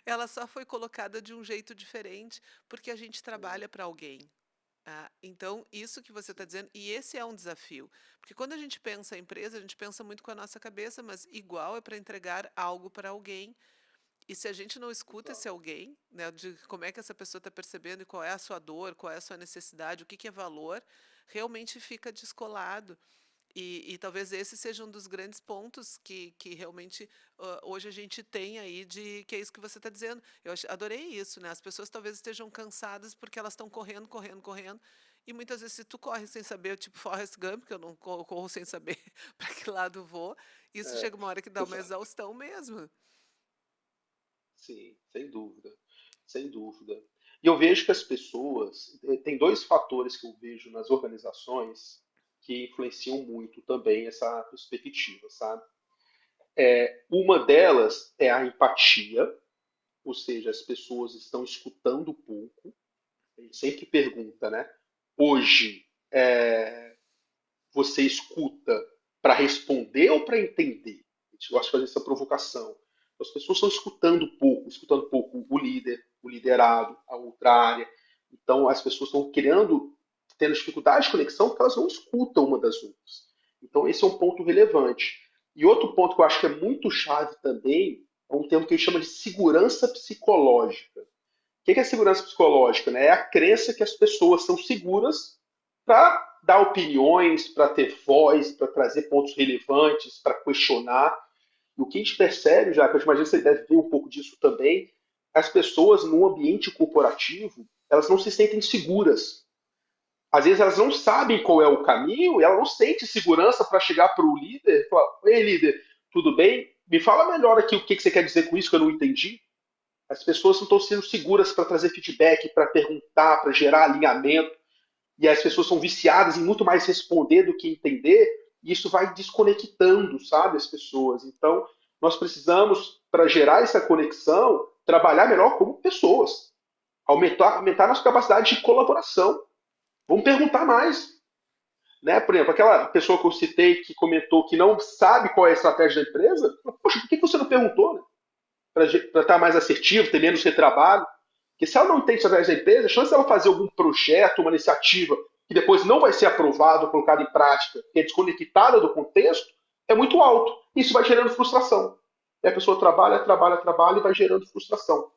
Ela só foi colocada de um jeito diferente, porque a gente trabalha para alguém. Então, isso que você está sim, dizendo, e esse é um desafio, porque quando a gente pensa em empresa, a gente pensa muito com a nossa cabeça, mas igual é para entregar algo para alguém, e se a gente não escuta esse exato. alguém, né, de como é que essa pessoa está percebendo e qual é a sua dor, qual é a sua necessidade, o que que é valor, realmente fica descolado. E talvez esse seja um dos grandes pontos que realmente hoje a gente tem aí de que é isso que você está dizendo. Adorei isso, né? As pessoas talvez estejam cansadas porque elas estão correndo, correndo, correndo. E muitas vezes, se tu corre sem saber, tipo Forrest Gump, que eu não corro sem saber para que lado vou, isso É, chega uma hora que dá uma exato. exaustão mesmo. Sim, sem dúvida. Sem dúvida. E eu vejo que as pessoas. Tem dois fatores que eu vejo nas organizações que influenciam muito também essa perspectiva, sabe? Uma delas é a empatia, ou seja, as pessoas estão escutando pouco. A gente sempre pergunta, né? Hoje, você escuta para responder ou para entender? A gente gosta de fazer essa provocação. As pessoas estão escutando pouco o líder, o liderado, a outra área. Então, as pessoas estão tendo dificuldade de conexão porque elas não escutam uma das outras. Então, esse é um ponto relevante. E outro ponto que eu acho que é muito chave também é um termo que a gente chama de segurança psicológica. O que é segurança psicológica? Né? É a crença que as pessoas são seguras para dar opiniões, para ter voz, para trazer pontos relevantes, para questionar. E o que a gente percebe, já que eu imagino que você deve ver um pouco disso também, as pessoas no ambiente corporativo, elas não se sentem seguras. Às vezes elas não sabem qual é o caminho e ela não sente segurança para chegar para o líder e falar: "Ei, líder, tudo bem? Me fala melhor aqui o que você quer dizer com isso que eu não entendi." As pessoas não estão sendo seguras para trazer feedback, para perguntar, para gerar alinhamento. E as pessoas são viciadas em muito mais responder do que entender. E isso vai desconectando, sabe, as pessoas. Então, nós precisamos, para gerar essa conexão, trabalhar melhor como pessoas. Aumentar nossa capacidade de colaboração. Vamos perguntar mais. Né? Por exemplo, aquela pessoa que eu citei que comentou que não sabe qual é a estratégia da empresa, poxa, por que você não perguntou? Né? Para estar mais assertivo, ter menos retrabalho. Porque se ela não tem estratégia da empresa, a chance dela fazer algum projeto, uma iniciativa que depois não vai ser aprovado ou colocado em prática, que é desconectada do contexto, é muito alto. Isso vai gerando frustração. E a pessoa trabalha, trabalha, trabalha e vai gerando frustração.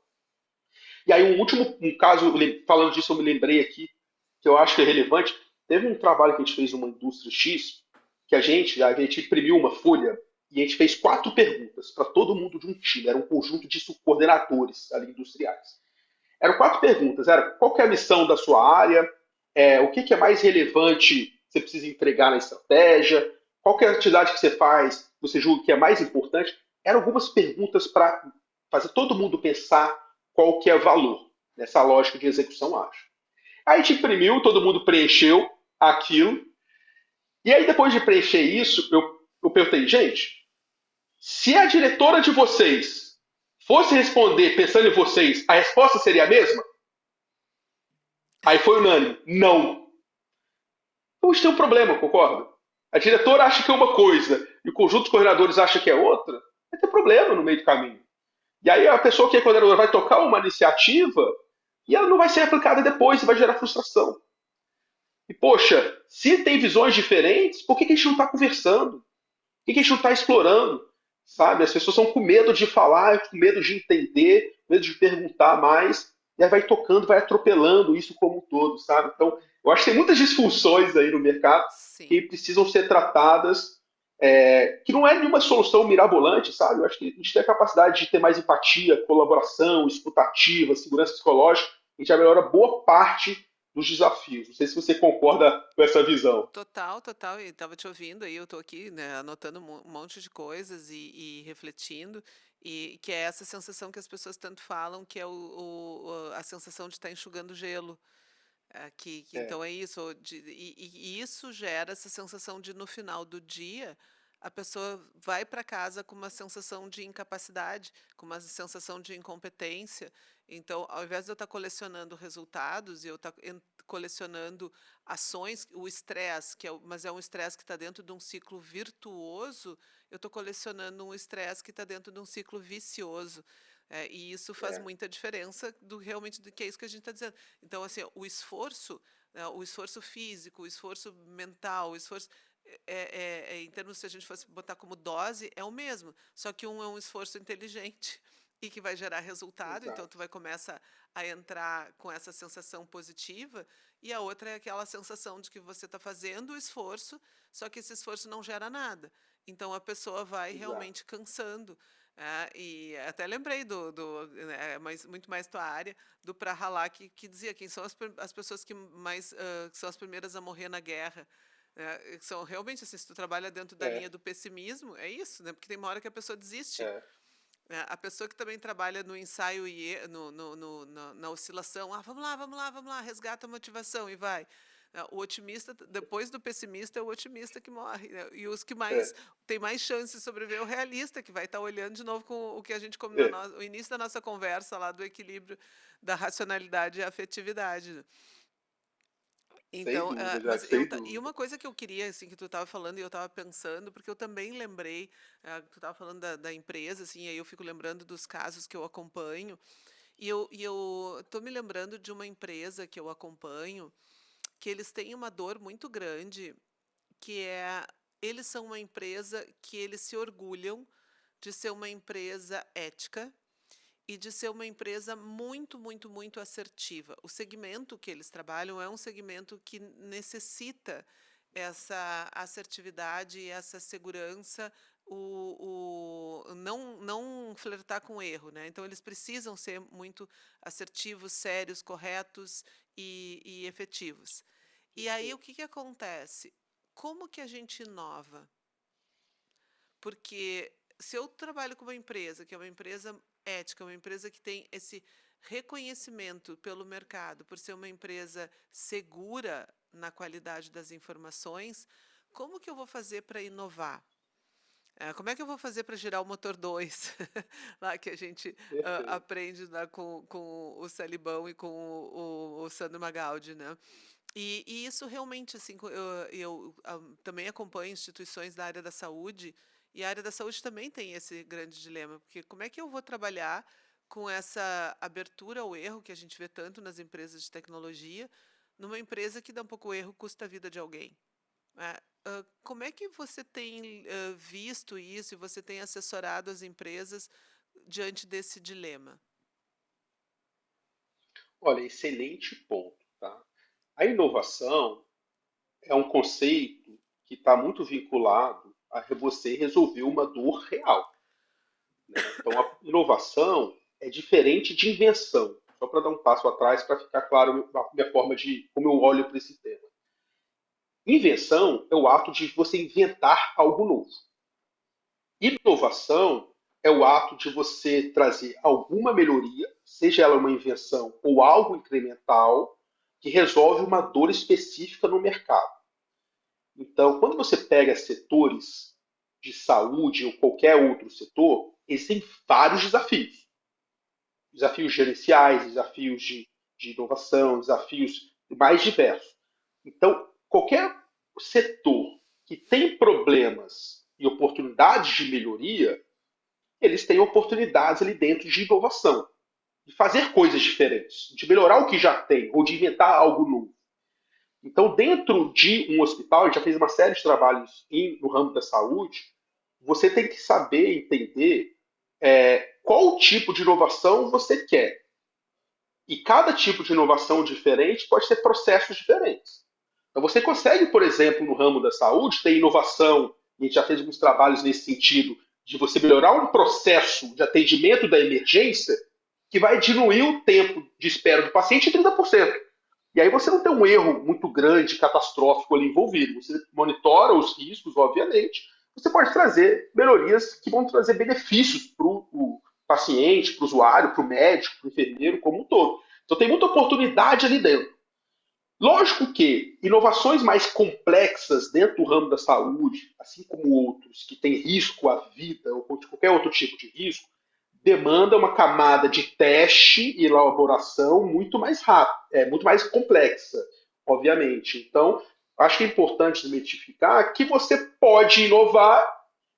E aí, um caso, falando disso, eu me lembrei aqui, que eu acho que é relevante. Teve um trabalho que a gente fez numa indústria X, que a gente imprimiu uma folha e a gente fez 4 perguntas para todo mundo de um time. Era um conjunto de coordenadores ali industriais. Eram 4 perguntas. Era qual que é a missão da sua área, o que é mais relevante que você precisa entregar na estratégia, qual que é a atividade que você faz, você julga que é mais importante. Eram algumas perguntas para fazer todo mundo pensar qual que é valor nessa lógica de execução ágil. Aí a gente imprimiu, todo mundo preencheu aquilo, e aí depois de preencher isso, eu perguntei, gente, se a diretora de vocês fosse responder pensando em vocês, a resposta seria a mesma? Aí foi unânime, não. Então a gente tem um problema, concorda? A diretora acha que é uma coisa e o conjunto de coordenadores acha que é outra, vai ter problema no meio do caminho. E aí a pessoa que é coordenadora vai tocar uma iniciativa e ela não vai ser aplicada depois e vai gerar frustração. E, poxa, se tem visões diferentes, por que a gente não está conversando? Por que a gente não está explorando? Sabe? As pessoas estão com medo de falar, com medo de entender, com medo de perguntar mais, e aí vai tocando, vai atropelando isso como um todo, sabe? Então, eu acho que tem muitas disfunções aí no mercado que Sim. precisam ser tratadas, que não é nenhuma solução mirabolante, sabe? Eu acho que a gente tem a capacidade de ter mais empatia, colaboração, escutativa, segurança psicológica, a gente já melhora boa parte dos desafios. Não sei se você concorda com essa visão. Total, total. E estava te ouvindo aí, eu estou aqui, né, anotando um monte de coisas e refletindo, e que é essa sensação que as pessoas tanto falam, que é a sensação de estar enxugando gelo. Então É, é isso, e isso gera essa sensação de no final do dia a pessoa vai para casa com uma sensação de incapacidade, com uma sensação de incompetência. Então, ao invés de eu estar colecionando resultados e eu estar colecionando ações, o estresse, mas é um estresse que está dentro de um ciclo virtuoso, eu estou colecionando um estresse que está dentro de um ciclo vicioso. E isso faz é, muita diferença do realmente do que é isso que a gente está dizendo. Então, assim, o esforço, né, o esforço físico, o esforço mental, o esforço em termos, se a gente fosse botar como dose, é o mesmo. Só que um é um esforço inteligente e que vai gerar resultado, então tu exato. vai começar a entrar com essa sensação positiva, e a outra é aquela sensação de que você está fazendo o esforço, só que esse esforço não gera nada. Então a pessoa vai Exato. realmente cansando. E até lembrei né, mas muito mais tua área, do Pra Ralar, que dizia quem são as pessoas que são as primeiras a morrer na guerra. São realmente assim, se tu trabalha dentro da linha É, do pessimismo, é isso, né? Porque tem uma hora que a pessoa desiste. é, A pessoa que também trabalha no ensaio e na oscilação, vamos lá, resgata a motivação e vai. O otimista, depois do pessimista, é o otimista que morre, né? E os que mais é, têm mais chance de sobreviver é o realista, que vai estar olhando de novo com o que a gente, como é. no início da nossa conversa lá do equilíbrio da racionalidade e afetividade, né? Sem Então, dúvida, mas sem e dúvida. uma coisa que eu queria, assim, que tu estava falando e eu estava pensando, porque eu também lembrei, que tu estava falando da empresa, assim, e aí eu fico lembrando dos casos que eu acompanho, e eu tô me lembrando de uma empresa que eu acompanho, que eles têm uma dor muito grande, que é, eles são uma empresa que eles se orgulham de ser uma empresa ética, e de ser uma empresa muito, muito, muito assertiva. O segmento que eles trabalham é um segmento que necessita essa assertividade, essa segurança, não flertar com o erro, né? Então eles precisam ser muito assertivos, sérios, corretos e efetivos. E aí o que que acontece? Como que a gente inova? Porque se eu trabalho com uma empresa, que é uma empresa ética, uma empresa que tem esse reconhecimento pelo mercado, por ser uma empresa segura na qualidade das informações, como que eu vou fazer para inovar? Como é que eu vou fazer para girar o motor 2 lá que a gente Perfeito. aprende lá com o Salibão e com o Sandro Magaldi, né? E isso realmente, assim, também acompanho instituições da área da saúde, e a área da saúde também tem esse grande dilema, porque como é que eu vou trabalhar com essa abertura ao erro que a gente vê tanto nas empresas de tecnologia, numa empresa que dá um pouco o erro custa a vida de alguém? Como é que você tem visto isso e você tem assessorado as empresas diante desse dilema? Olha, excelente ponto, tá? A inovação é um conceito que está muito vinculado a você resolver uma dor real, né? Então, a inovação é diferente de invenção. Só para dar um passo atrás, para ficar claro a minha forma de como eu olho para esse tema. Invenção é o ato de você inventar algo novo. Inovação é o ato de você trazer alguma melhoria, seja ela uma invenção ou algo incremental, que resolve uma dor específica no mercado. Então, quando você pega setores de saúde ou qualquer outro setor, existem vários desafios. desafios gerenciais, desafios de inovação, desafios mais diversos. Então, qualquer setor que tem problemas e oportunidades de melhoria, eles têm oportunidades ali dentro de inovação, de fazer coisas diferentes, de melhorar o que já tem, ou de inventar algo novo. Então, dentro de um hospital, a gente já fez uma série de trabalhos no ramo da saúde, você tem que saber entender qual tipo de inovação você quer. E cada tipo de inovação diferente pode ter processos diferentes. Então, você consegue, por exemplo, no ramo da saúde, ter inovação, e a gente já fez alguns trabalhos nesse sentido, de você melhorar um processo de atendimento da emergência que vai diminuir o tempo de espera do paciente em 30%. E aí você não tem um erro muito grande, catastrófico ali envolvido. Você monitora os riscos, obviamente. Você pode trazer melhorias que vão trazer benefícios para o paciente, para o usuário, para o médico, para o enfermeiro, como um todo. Então tem muita oportunidade ali dentro. Lógico que inovações mais complexas dentro do ramo da saúde, assim como outros que têm risco à vida ou qualquer outro tipo de risco, demanda uma camada de teste e elaboração muito mais rápida, muito mais complexa, obviamente. Então, acho que é importante identificar que você pode inovar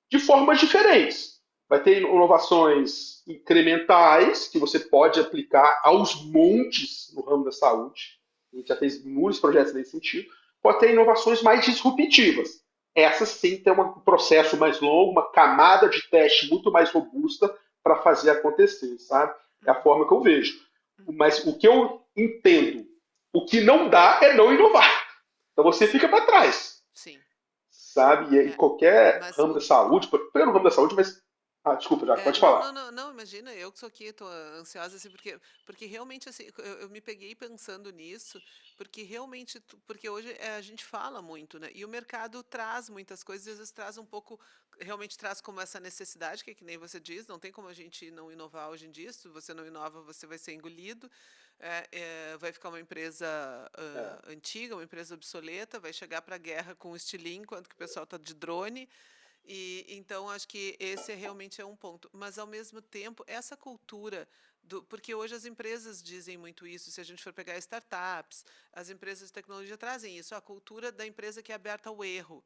de formas diferentes. Vai ter inovações incrementais que você pode aplicar aos montes no ramo da saúde. A gente já fez muitos projetos nesse sentido. Pode ter inovações mais disruptivas. Essas sim tem um processo mais longo, uma camada de teste muito mais robusta para fazer acontecer, sabe? É a forma que eu vejo. Mas o que eu entendo, o que não dá é não inovar. Então você fica Sim, para trás, sim. sabe? E em É, qualquer mas ramo da saúde, pegando o ramo da saúde, mas. Ah, desculpa, já, pode não, falar. não, não, não, imagina, eu que sou aqui, tô ansiosa, assim, porque realmente, assim, eu me peguei pensando nisso, porque realmente, porque hoje a gente fala muito, né, e o mercado traz muitas coisas, às vezes traz um pouco, realmente traz como essa necessidade, que nem você diz, não tem como a gente não inovar hoje em dia, se você não inova, você vai ser engolido, vai ficar uma empresa É, antiga, uma empresa obsoleta, vai chegar para a guerra com o estilingue, enquanto que o pessoal está de drone, e então acho que esse realmente é um ponto. Mas ao mesmo tempo, essa cultura porque hoje as empresas dizem muito isso, se a gente for pegar startups, as empresas de tecnologia trazem isso, a cultura da empresa que é aberta ao erro,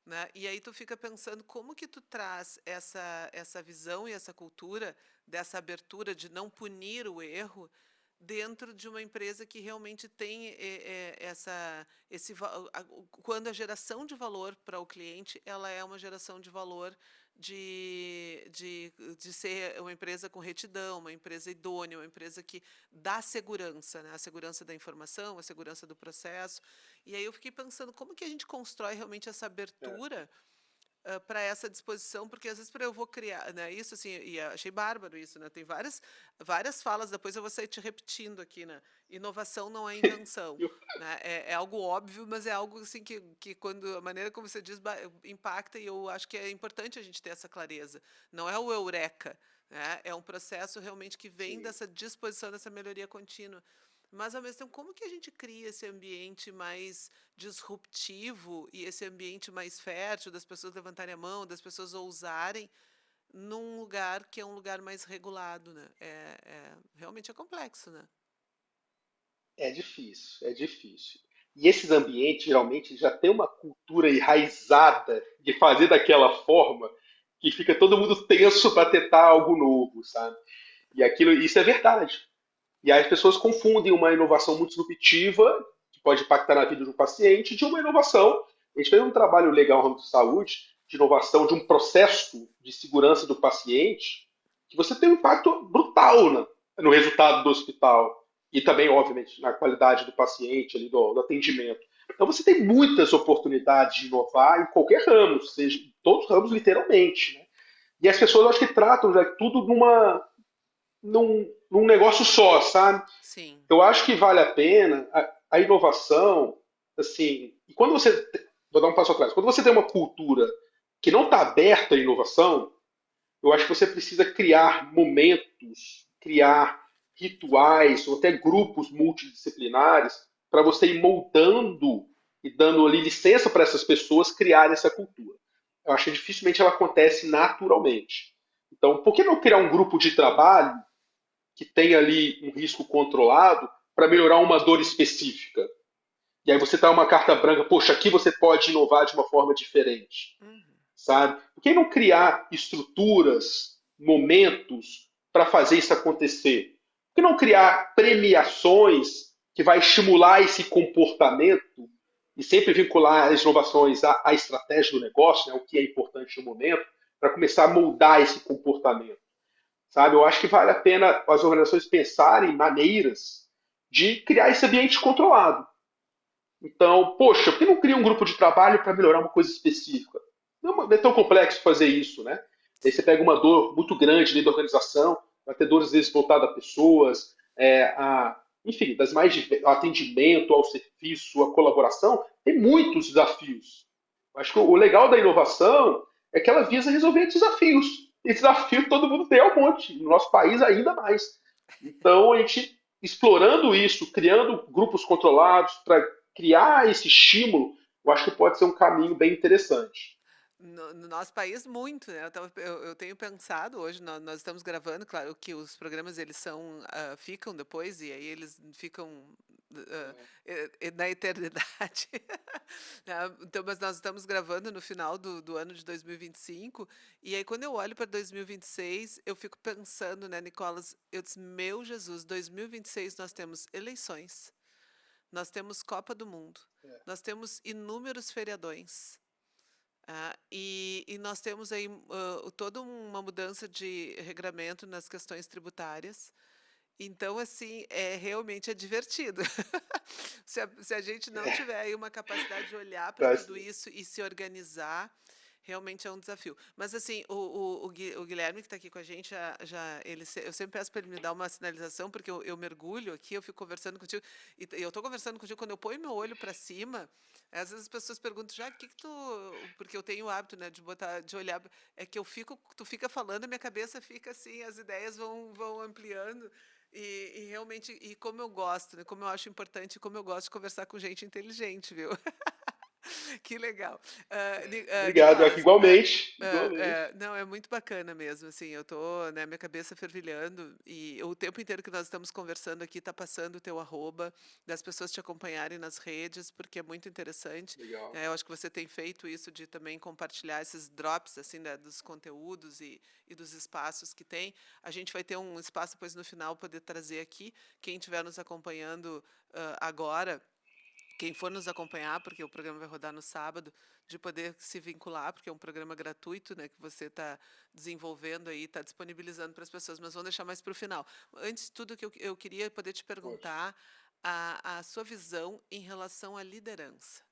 né? E aí tu fica pensando como que tu traz essa visão e essa cultura dessa abertura de não punir o erro dentro de uma empresa que realmente tem quando a geração de valor para o cliente ela é uma geração de valor de ser uma empresa com retidão, uma empresa idônea, uma empresa que dá segurança, né? A segurança da informação, a segurança do processo. E aí eu fiquei pensando como que a gente constrói realmente essa é. abertura para essa disposição, porque às vezes para eu vou criar, né, isso assim, e achei bárbaro isso, né, tem várias falas, depois eu vou sair te repetindo aqui, né, inovação não é invenção, né, é algo óbvio, mas é algo assim que quando, a maneira como você diz, impacta, e eu acho que é importante a gente ter essa clareza, não é o eureka, né, é um processo realmente que vem Sim. dessa disposição, dessa melhoria contínua, mas, ao mesmo tempo, como que a gente cria esse ambiente mais disruptivo e esse ambiente mais fértil das pessoas levantarem a mão, das pessoas ousarem, num lugar que é um lugar mais regulado, né? Realmente é complexo, né? É difícil, é difícil. E esses ambientes geralmente já tem uma cultura enraizada de fazer daquela forma que fica todo mundo tenso para tentar algo novo, sabe? E aquilo, isso é verdade. E aí as pessoas confundem uma inovação muito disruptiva, que pode impactar na vida do paciente, de uma inovação. A gente fez um trabalho legal no ramo de saúde, de inovação de um processo de segurança do paciente, que você tem um impacto brutal no resultado do hospital. E também, obviamente, na qualidade do paciente, ali, do atendimento. Então você tem muitas oportunidades de inovar em qualquer ramo, seja em todos os ramos, literalmente. Né? E as pessoas, eu acho que tratam já tudo num negócio só, sabe? Sim. Eu acho que vale a pena a inovação, assim, e quando você, vou dar um passo atrás, quando você tem uma cultura que não está aberta à inovação, eu acho que você precisa criar momentos, criar rituais, ou até grupos multidisciplinares, para você ir moldando e dando ali licença para essas pessoas criarem essa cultura. Eu acho que dificilmente ela acontece naturalmente. Então, por que não criar um grupo de trabalho que tem ali um risco controlado para melhorar uma dor específica. E aí você dá uma carta branca, poxa, aqui você pode inovar de uma forma diferente, Uhum. sabe? Por que não criar estruturas, momentos para fazer isso acontecer? Por que não criar premiações que vai estimular esse comportamento e sempre vincular as inovações à estratégia do negócio, né, o que é importante no momento, para começar a moldar esse comportamento, sabe? Eu acho que vale a pena as organizações pensarem maneiras de criar esse ambiente controlado. Então, poxa, por que não cria um grupo de trabalho para melhorar uma coisa específica? Não é tão complexo fazer isso, né? Aí você Sim. pega uma dor muito grande dentro da organização, vai ter dores às vezes voltadas a pessoas, enfim, ao atendimento, ao serviço, à colaboração, tem muitos desafios. Eu acho que o legal da inovação é que ela visa resolver desafios. E desafio todo mundo tem um monte, no nosso país ainda mais. Então, a gente explorando isso, criando grupos controlados para criar esse estímulo, eu acho que pode ser um caminho bem interessante. No nosso país, muito, né? Eu tenho pensado hoje, nós estamos gravando, claro que os programas eles são, ficam depois, e aí eles ficam na eternidade. Né? Então, mas nós estamos gravando no final do ano de 2025, e aí quando eu olho para 2026, eu fico pensando, né, Nicolas, eu disse, meu Jesus, 2026 nós temos eleições, nós temos Copa do Mundo, nós temos inúmeros feriadões. E nós temos aí toda uma mudança de regramento nas questões tributárias. Então, assim, realmente é divertido. Se a gente não tiver aí uma capacidade de olhar para Pra- tudo isso e se organizar, realmente é um desafio. Mas, assim, o Guilherme, que está aqui com a gente, eu sempre peço para ele me dar uma sinalização, porque eu mergulho aqui, eu fico conversando contigo, e eu estou conversando contigo, quando eu ponho meu olho para cima, às vezes as pessoas perguntam, já, o que que tu... Porque eu tenho o hábito, né, de olhar, é que tu fica falando, a minha cabeça fica assim, as ideias vão ampliando, e realmente, e como eu gosto, né? Como eu acho importante, como eu gosto de conversar com gente inteligente, viu? Que legal. Obrigado, Nicolas, igualmente, igualmente. não, é muito bacana mesmo, assim, eu tô, né, minha cabeça fervilhando e o tempo inteiro que nós estamos conversando aqui tá passando o teu arroba, das pessoas te acompanharem nas redes, porque é muito interessante. Legal. Eu acho que você tem feito isso de também compartilhar esses drops, assim, né, dos conteúdos e dos espaços que tem. A gente vai ter um espaço depois no final poder trazer aqui, quem estiver nos acompanhando agora, quem for nos acompanhar, porque o programa vai rodar no sábado, de poder se vincular, porque é um programa gratuito, né, que você está desenvolvendo aí, está disponibilizando para as pessoas, mas vamos deixar mais para o final. Antes de tudo, que eu queria poder te Pode. perguntar a sua visão em relação à liderança.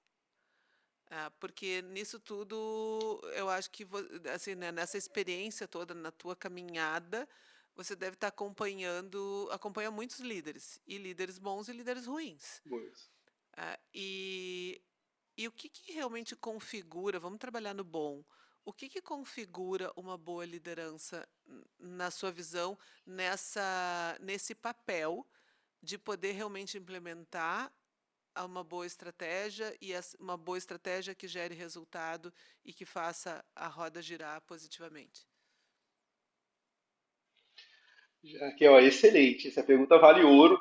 Porque nisso tudo, eu acho que, assim, né, nessa experiência toda, na tua caminhada, você deve estar acompanha muitos líderes, e líderes bons e líderes ruins. Muito. Ah, e, e o que que realmente configura, vamos trabalhar no bom, o que que configura uma boa liderança na sua visão nesse papel de poder realmente implementar uma boa estratégia e uma boa estratégia que gere resultado e que faça a roda girar positivamente? Aqui, ó, excelente. Essa pergunta vale ouro.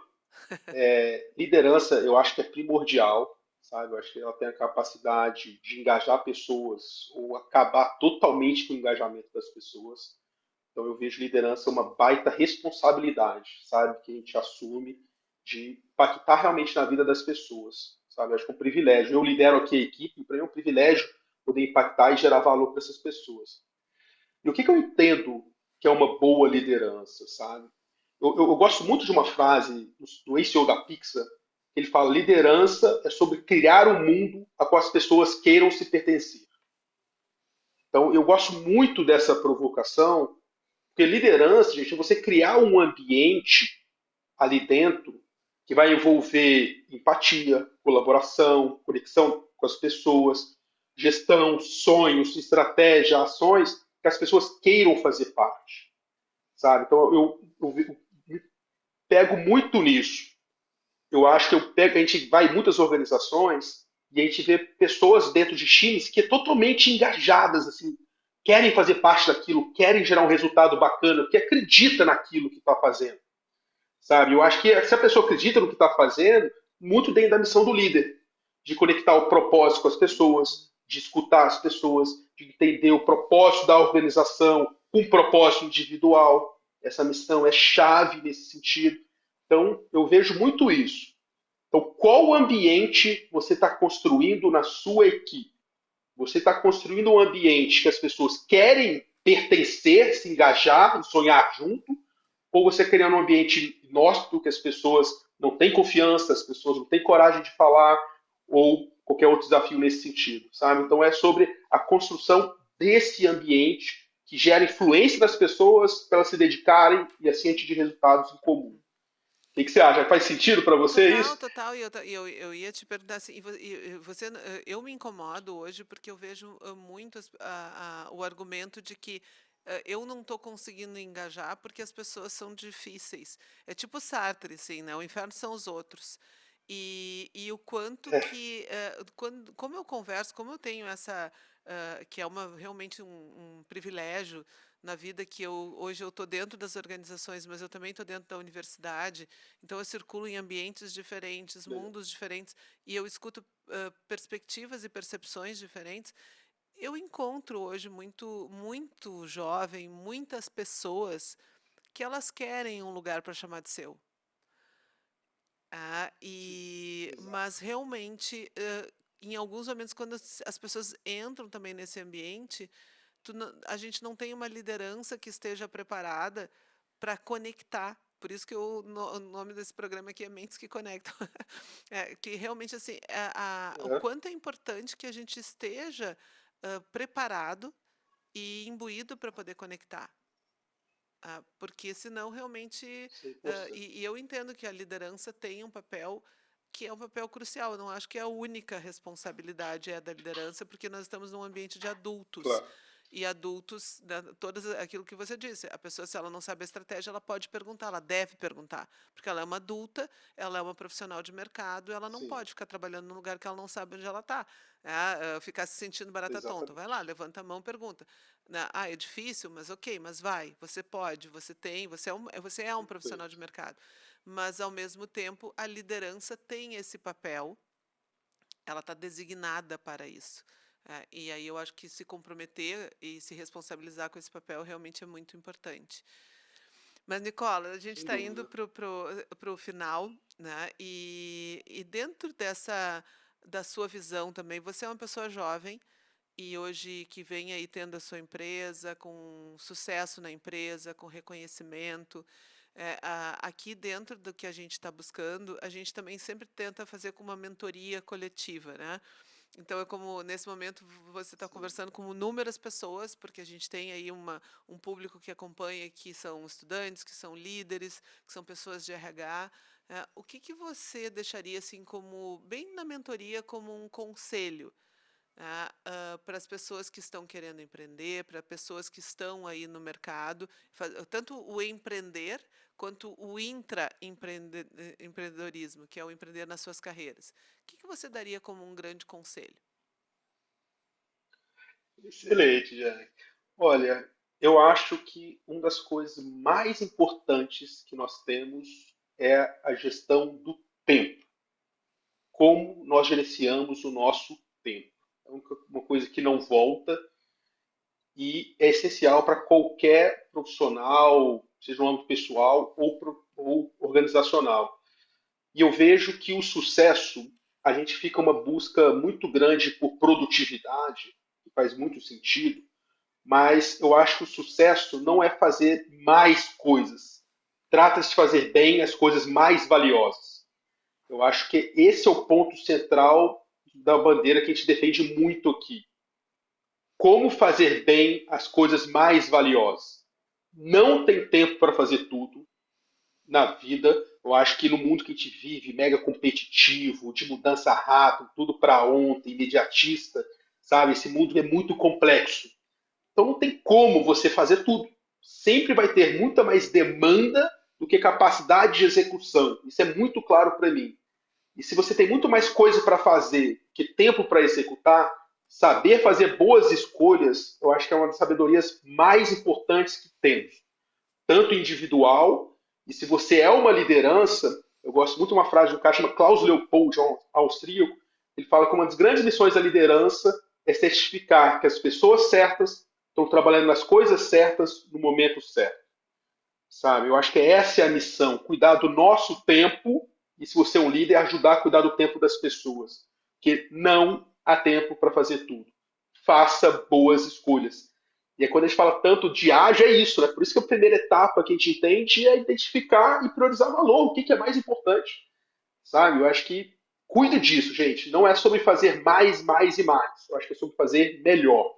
Liderança, eu acho que é primordial, sabe? Eu acho que ela tem a capacidade de engajar pessoas ou acabar totalmente com o engajamento das pessoas. Então eu vejo liderança uma baita responsabilidade, sabe? Que a gente assume de impactar realmente na vida das pessoas, sabe? Eu acho que é um privilégio. Eu lidero aqui a equipe, para mim é um privilégio poder impactar e gerar valor para essas pessoas. E o que, que eu entendo que é uma boa liderança, sabe? Eu gosto muito de uma frase do ex-CEO da Pixar, que ele fala: liderança é sobre criar um mundo a qual as pessoas queiram se pertencer. Então, eu gosto muito dessa provocação, porque liderança, gente, é você criar um ambiente ali dentro que vai envolver empatia, colaboração, conexão com as pessoas, gestão, sonhos, estratégia, ações que as pessoas queiram fazer parte, sabe? Então eu me pego muito nisso. Eu acho que a gente vai em muitas organizações e a gente vê pessoas dentro de times que é totalmente engajadas, assim, querem fazer parte daquilo, querem gerar um resultado bacana, que acredita naquilo que está fazendo. sabe? Eu acho que se a pessoa acredita no que está fazendo, muito dentro da missão do líder, de conectar o propósito com as pessoas, de escutar as pessoas, de entender o propósito da organização com um propósito individual. Essa missão é chave nesse sentido. Então, eu vejo muito isso. Então, qual ambiente você está construindo na sua equipe? Você está construindo um ambiente que as pessoas querem pertencer, se engajar, sonhar junto, ou você está criando um ambiente inóspito que as pessoas não têm confiança, as pessoas não têm coragem de falar, ou qualquer outro desafio nesse sentido, sabe? Então é sobre a construção desse ambiente que gera influência das pessoas para elas se dedicarem e assim atingir resultados em comum. O que você acha? Faz sentido para você Total, isso? total. E eu ia te perguntar assim, e você, eu me incomodo hoje porque eu vejo muito o argumento de que eu não estou conseguindo engajar porque as pessoas são difíceis. É tipo Sartre, assim, né? O inferno são os outros. E o quanto É, que, como eu converso, como eu tenho essa, que é realmente um privilégio na vida que hoje eu estou dentro das organizações, mas eu também estou dentro da universidade, então eu circulo em ambientes diferentes, mundos diferentes, e eu escuto perspectivas e percepções diferentes. Eu encontro hoje muito jovem, muitas pessoas que elas querem um lugar para chamar de seu. sim, Mas exato. realmente, em alguns momentos, quando as pessoas entram também nesse ambiente, a gente não tem uma liderança que esteja preparada para conectar. Por isso que o nome desse programa aqui é Mentes que Conectam. Que realmente, assim, o Uhum. quanto é importante que a gente esteja preparado e imbuído para poder conectar. Porque senão realmente, 100%. e eu entendo que a liderança tem um papel que é um papel crucial. Eu não acho que a única responsabilidade é da liderança, porque nós estamos num ambiente de adultos. Claro. E adultos, né, todas aquilo que você disse, a pessoa, se ela não sabe a estratégia, ela pode perguntar, ela deve perguntar, porque ela é uma adulta, ela é uma profissional de mercado, ela não Sim, pode ficar trabalhando num lugar que ela não sabe onde ela está, ficar se sentindo barata tonta. Vai lá, exatamente. levanta a mão, pergunta. Né? É difícil, mas ok, mas vai, você pode, você tem, você é um profissional de Perfeito. mercado. Mas, ao mesmo tempo, a liderança tem esse papel, ela está designada para isso. E aí eu acho que se comprometer e se responsabilizar com esse papel realmente é muito importante. Mas, Nicola, a gente Sem está indo dúvida. para o final, né? E dentro da sua visão também, você é uma pessoa jovem, e hoje que vem aí tendo a sua empresa, com sucesso na empresa, com reconhecimento, aqui dentro do que a gente está buscando, a gente também sempre tenta fazer com uma mentoria coletiva, né? Então é como nesse momento você está Sim. conversando com inúmeras pessoas, porque a gente tem aí um público que acompanha, que são estudantes, que são líderes, que são pessoas de RH. O que que você deixaria assim como bem na mentoria como um conselho? Para as pessoas que estão querendo empreender, para pessoas que estão aí no mercado, tanto o empreender quanto o intraempreendedorismo, que é o empreender nas suas carreiras. O que que você daria como um grande conselho? Excelente, Jack. Olha, eu acho que uma das coisas mais importantes que nós temos é a gestão do tempo. Como nós gerenciamos o nosso tempo. É uma coisa que não volta e é essencial para qualquer profissional, seja no âmbito pessoal ou organizacional. E eu vejo que o sucesso, a gente fica uma busca muito grande por produtividade, que faz muito sentido, mas eu acho que o sucesso não é fazer mais coisas. Trata-se de fazer bem as coisas mais valiosas. Eu acho que esse é o ponto central da bandeira que a gente defende muito aqui. Como fazer bem as coisas mais valiosas. Não tem tempo para fazer tudo na vida. Eu acho que no mundo que a gente vive, mega competitivo, de mudança rápida, tudo para ontem, imediatista, sabe? Esse mundo é muito complexo. Então não tem como você fazer tudo. Sempre vai ter muita mais demanda do que capacidade de execução. Isso é muito claro para mim. E se você tem muito mais coisa para fazer que tempo para executar, saber fazer boas escolhas, eu acho que é uma das sabedorias mais importantes que temos, tanto individual E se você é uma liderança, eu gosto muito de uma frase de um cara chamado Klaus Leopold, um austríaco, ele fala que uma das grandes missões da liderança é certificar que as pessoas certas estão trabalhando nas coisas certas no momento certo, sabe? Eu acho que essa é a missão, cuidar do nosso tempo e se você é um líder, ajudar a cuidar do tempo das pessoas, porque não há tempo para fazer tudo. Faça boas escolhas. E aí, quando a gente fala tanto de ágil, é isso, né? Por isso que a primeira etapa que a gente entende é identificar e priorizar valor, o que que é mais importante, sabe? Eu acho que cuide disso, gente. Não é sobre fazer mais, mais e mais. Eu acho que é sobre fazer melhor.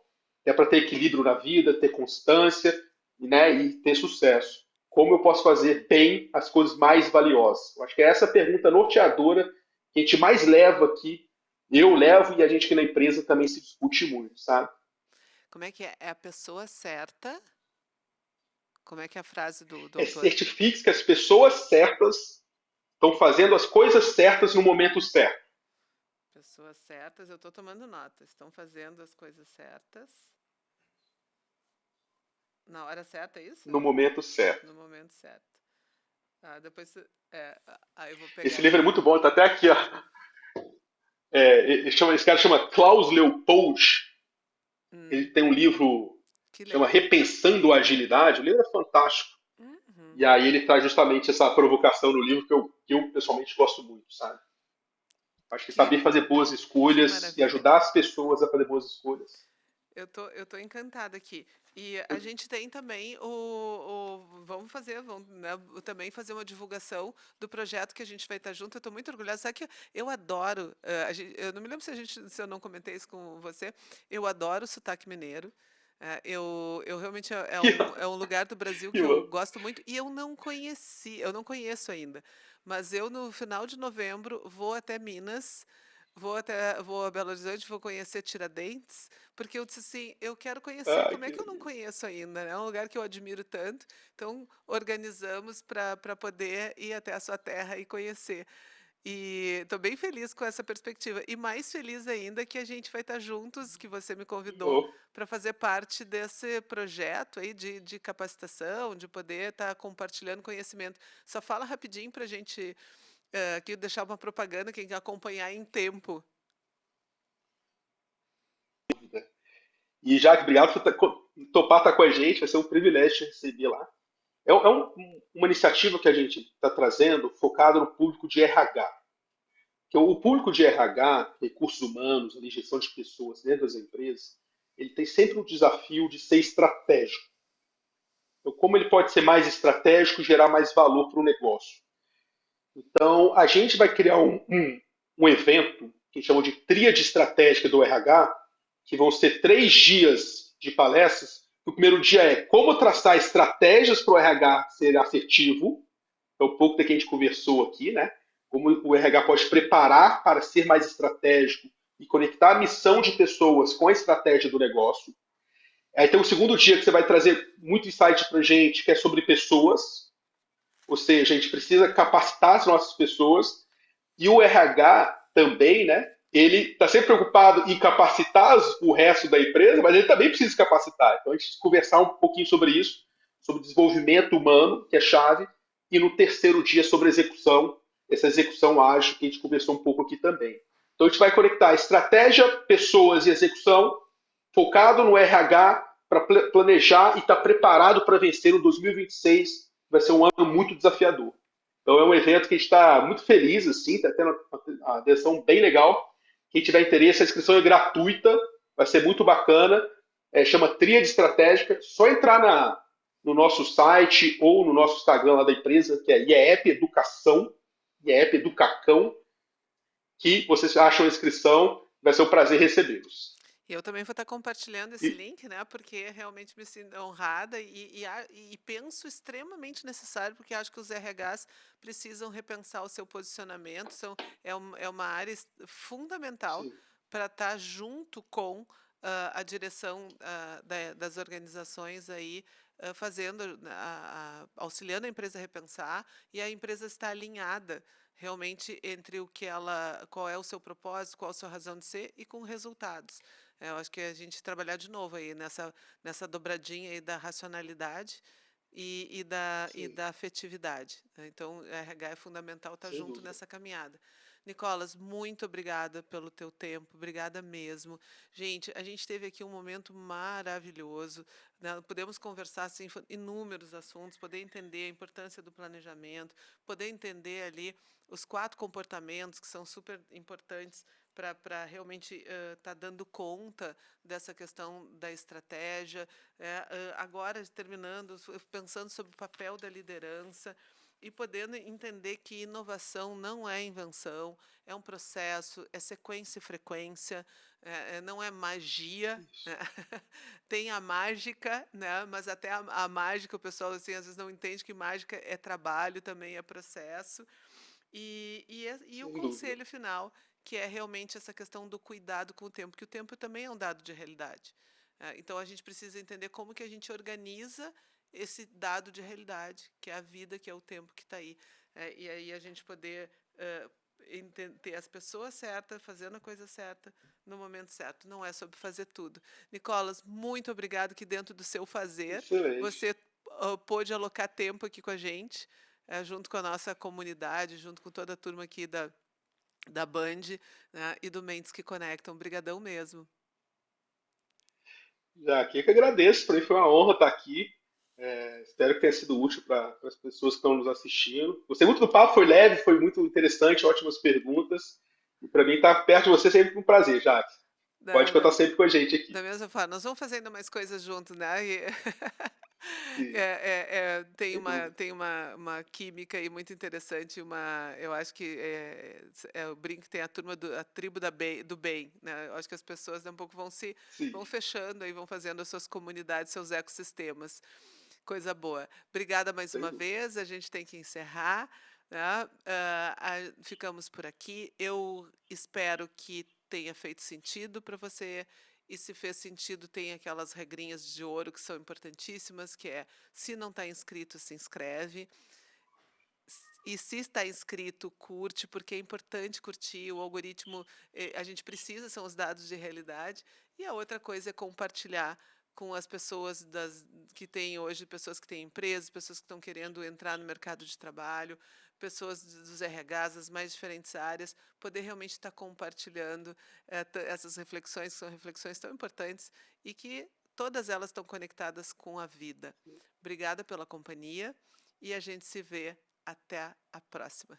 É para ter equilíbrio na vida, ter constância, né, e ter sucesso. Como eu posso fazer bem as coisas mais valiosas? Eu acho que é essa a pergunta norteadora que a gente mais leva aqui. Eu levo e a gente aqui na empresa também se discute muito, sabe? Como é que é? É a pessoa certa? Como é que é a frase do É autor? certifique que as pessoas certas estão fazendo as coisas certas no momento certo. Pessoas certas, eu estou tomando nota. Estão fazendo as coisas certas na hora certa, é isso? No momento certo. No momento certo. Ah, depois, eu vou pegar Esse livro é aqui. muito bom, tá até aqui, ó. Esse cara chama Klaus Leopold. Ele Hum, tem um livro que chama legal. Repensando a Agilidade. O livro é fantástico. E Uhum. aí ele traz justamente essa provocação no livro que eu pessoalmente gosto muito, sabe? Acho que Que, saber fazer boas que escolhas e maravilha. ajudar as pessoas a fazer boas escolhas. Eu tô encantada aqui. E a gente tem também vamos, né, também fazer uma divulgação do projeto que a gente vai estar junto. Eu estou muito orgulhosa. Sabe que eu adoro, eu não me lembro se eu não comentei isso com você, eu adoro o sotaque mineiro. Eu realmente é um lugar do Brasil que eu Eu, gosto muito e eu não conheço ainda. Mas eu, no final de novembro, vou até Minas, vou a Belo Horizonte, vou conhecer Tiradentes, porque eu disse assim, eu quero conhecer, ai, como é que que eu não delícia. conheço ainda, né? É um lugar que eu admiro tanto, então organizamos para poder ir até a sua terra e conhecer. E estou bem feliz com essa perspectiva. E mais feliz ainda que a gente vai estar juntos, que você me convidou Oh, para fazer parte desse projeto aí de capacitação, de poder estar compartilhando conhecimento. Só fala rapidinho para a gente aqui deixar uma propaganda, quem quer acompanhar em tempo. e Jaque, obrigado por topar estar com a gente. Vai ser um privilégio te receber lá. Uma iniciativa que a gente está trazendo focada no público de RH. Que o público de RH, recursos humanos, ali, gestão de pessoas dentro das empresas, ele tem sempre o desafio de ser estratégico. Então, como ele pode ser mais estratégico e gerar mais valor para o negócio? Então, a gente vai criar um evento que chamam de Tríade Estratégica do RH, que vão ser 3 dias de palestras. O primeiro dia é como traçar estratégias para o RH ser assertivo, é um pouco do que a gente conversou aqui, né? Como o RH pode preparar para ser mais estratégico e conectar a missão de pessoas com a estratégia do negócio. Aí tem o segundo dia que você vai trazer muito insight para a gente, que é sobre pessoas, ou seja, a gente precisa capacitar as nossas pessoas e o RH também, né? Ele está sempre preocupado em capacitar o resto da empresa, mas ele também precisa se capacitar. Então a gente conversar um pouquinho sobre isso, sobre desenvolvimento humano, que é chave, e no terceiro dia sobre execução, essa execução ágil que a gente conversou um pouco aqui também. Então a gente vai conectar estratégia, pessoas e execução, focado no RH para planejar e estar tá preparado para vencer no 2026, vai ser um ano muito desafiador. Então é um evento que a gente está muito feliz, assim, está tendo uma adesão bem legal. Quem tiver interesse, a inscrição é gratuita, vai ser muito bacana. Chama Tríade Estratégica. Só entrar no nosso site ou no nosso Instagram lá da empresa, que é IEP Educação, IEP Educacão, que vocês acham a inscrição. Vai ser um prazer recebê-los. E eu também vou estar compartilhando esse E, link, né? Porque realmente me sinto honrada e penso extremamente necessário, porque acho que os RHs precisam repensar o seu posicionamento, é uma área fundamental sim, para estar junto com a direção das organizações aí, fazendo, auxiliando a empresa a repensar e a empresa está alinhada realmente entre qual é o seu propósito, qual a sua razão de ser e com resultados. Eu acho que a gente trabalhar de novo aí nessa dobradinha aí da racionalidade, e Sim, da afetividade, né. Então, o RH é fundamental estar sem junto dúvida. nessa caminhada. Nicolas, muito obrigada pelo teu tempo, obrigada mesmo. Gente, a gente teve aqui um momento maravilhoso, né, podemos conversar, assim, inúmeros assuntos, poder entender a importância do planejamento, poder entender ali os 4 comportamentos que são super importantes para realmente, estar dando conta dessa questão da estratégia, agora terminando, pensando sobre o papel da liderança e podendo entender que inovação não é invenção, é um processo, é sequência e frequência, não é magia, Isso. né? Tem a mágica, né? Mas até a mágica, o pessoal assim, às vezes não entende que mágica é trabalho, também é processo. E o Sem dúvida. conselho final, que é realmente essa questão do cuidado com o tempo, que o tempo também é um dado de realidade. Então a gente precisa entender como que a gente organiza esse dado de realidade, que é a vida, que é o tempo que está aí. E aí a gente poder ter as pessoas certas, fazendo a coisa certa, no momento certo. Não é sobre fazer tudo. Nicolas, muito obrigado que dentro do seu fazer, Excelente. você pôde alocar tempo aqui com a gente, junto com a nossa comunidade, junto com toda a turma aqui da Band, né, e do Mentes que Conectam. Brigadão mesmo. Já aqui é que agradeço, para mim foi uma honra estar aqui. Espero que tenha sido útil para as pessoas que estão nos assistindo. Gostei muito do papo, foi leve, foi muito interessante, ótimas perguntas. E para mim estar perto de você é sempre um prazer, Jacques. Pode Da, contar da, sempre com a gente aqui. da mesma forma, nós vamos fazendo mais coisas juntos, né? Sim, Tem sem dúvida. uma química aí muito interessante, eu acho que eu brinco que tem a tribo do bem, né? Eu acho que as pessoas, né, um pouco Sim, vão fechando e vão fazendo as suas comunidades, seus ecossistemas. Coisa boa. Obrigada mais sem uma dúvida. vez. A gente tem que encerrar, né? Ficamos por aqui. Eu espero que tenha feito sentido para você. E se fez sentido, tem aquelas regrinhas de ouro que são importantíssimas, que é, se não está inscrito, se inscreve. E se está inscrito, curte, porque é importante curtir. O algoritmo, a gente precisa, são os dados de realidade. E a outra coisa é compartilhar com as pessoas que têm hoje, pessoas que têm empresas, pessoas que estão querendo entrar no mercado de trabalho, pessoas dos RHs, das mais diferentes áreas, poder realmente estar compartilhando essas reflexões, que são reflexões tão importantes e que todas elas estão conectadas com a vida. Obrigada pela companhia e a gente se vê até a próxima.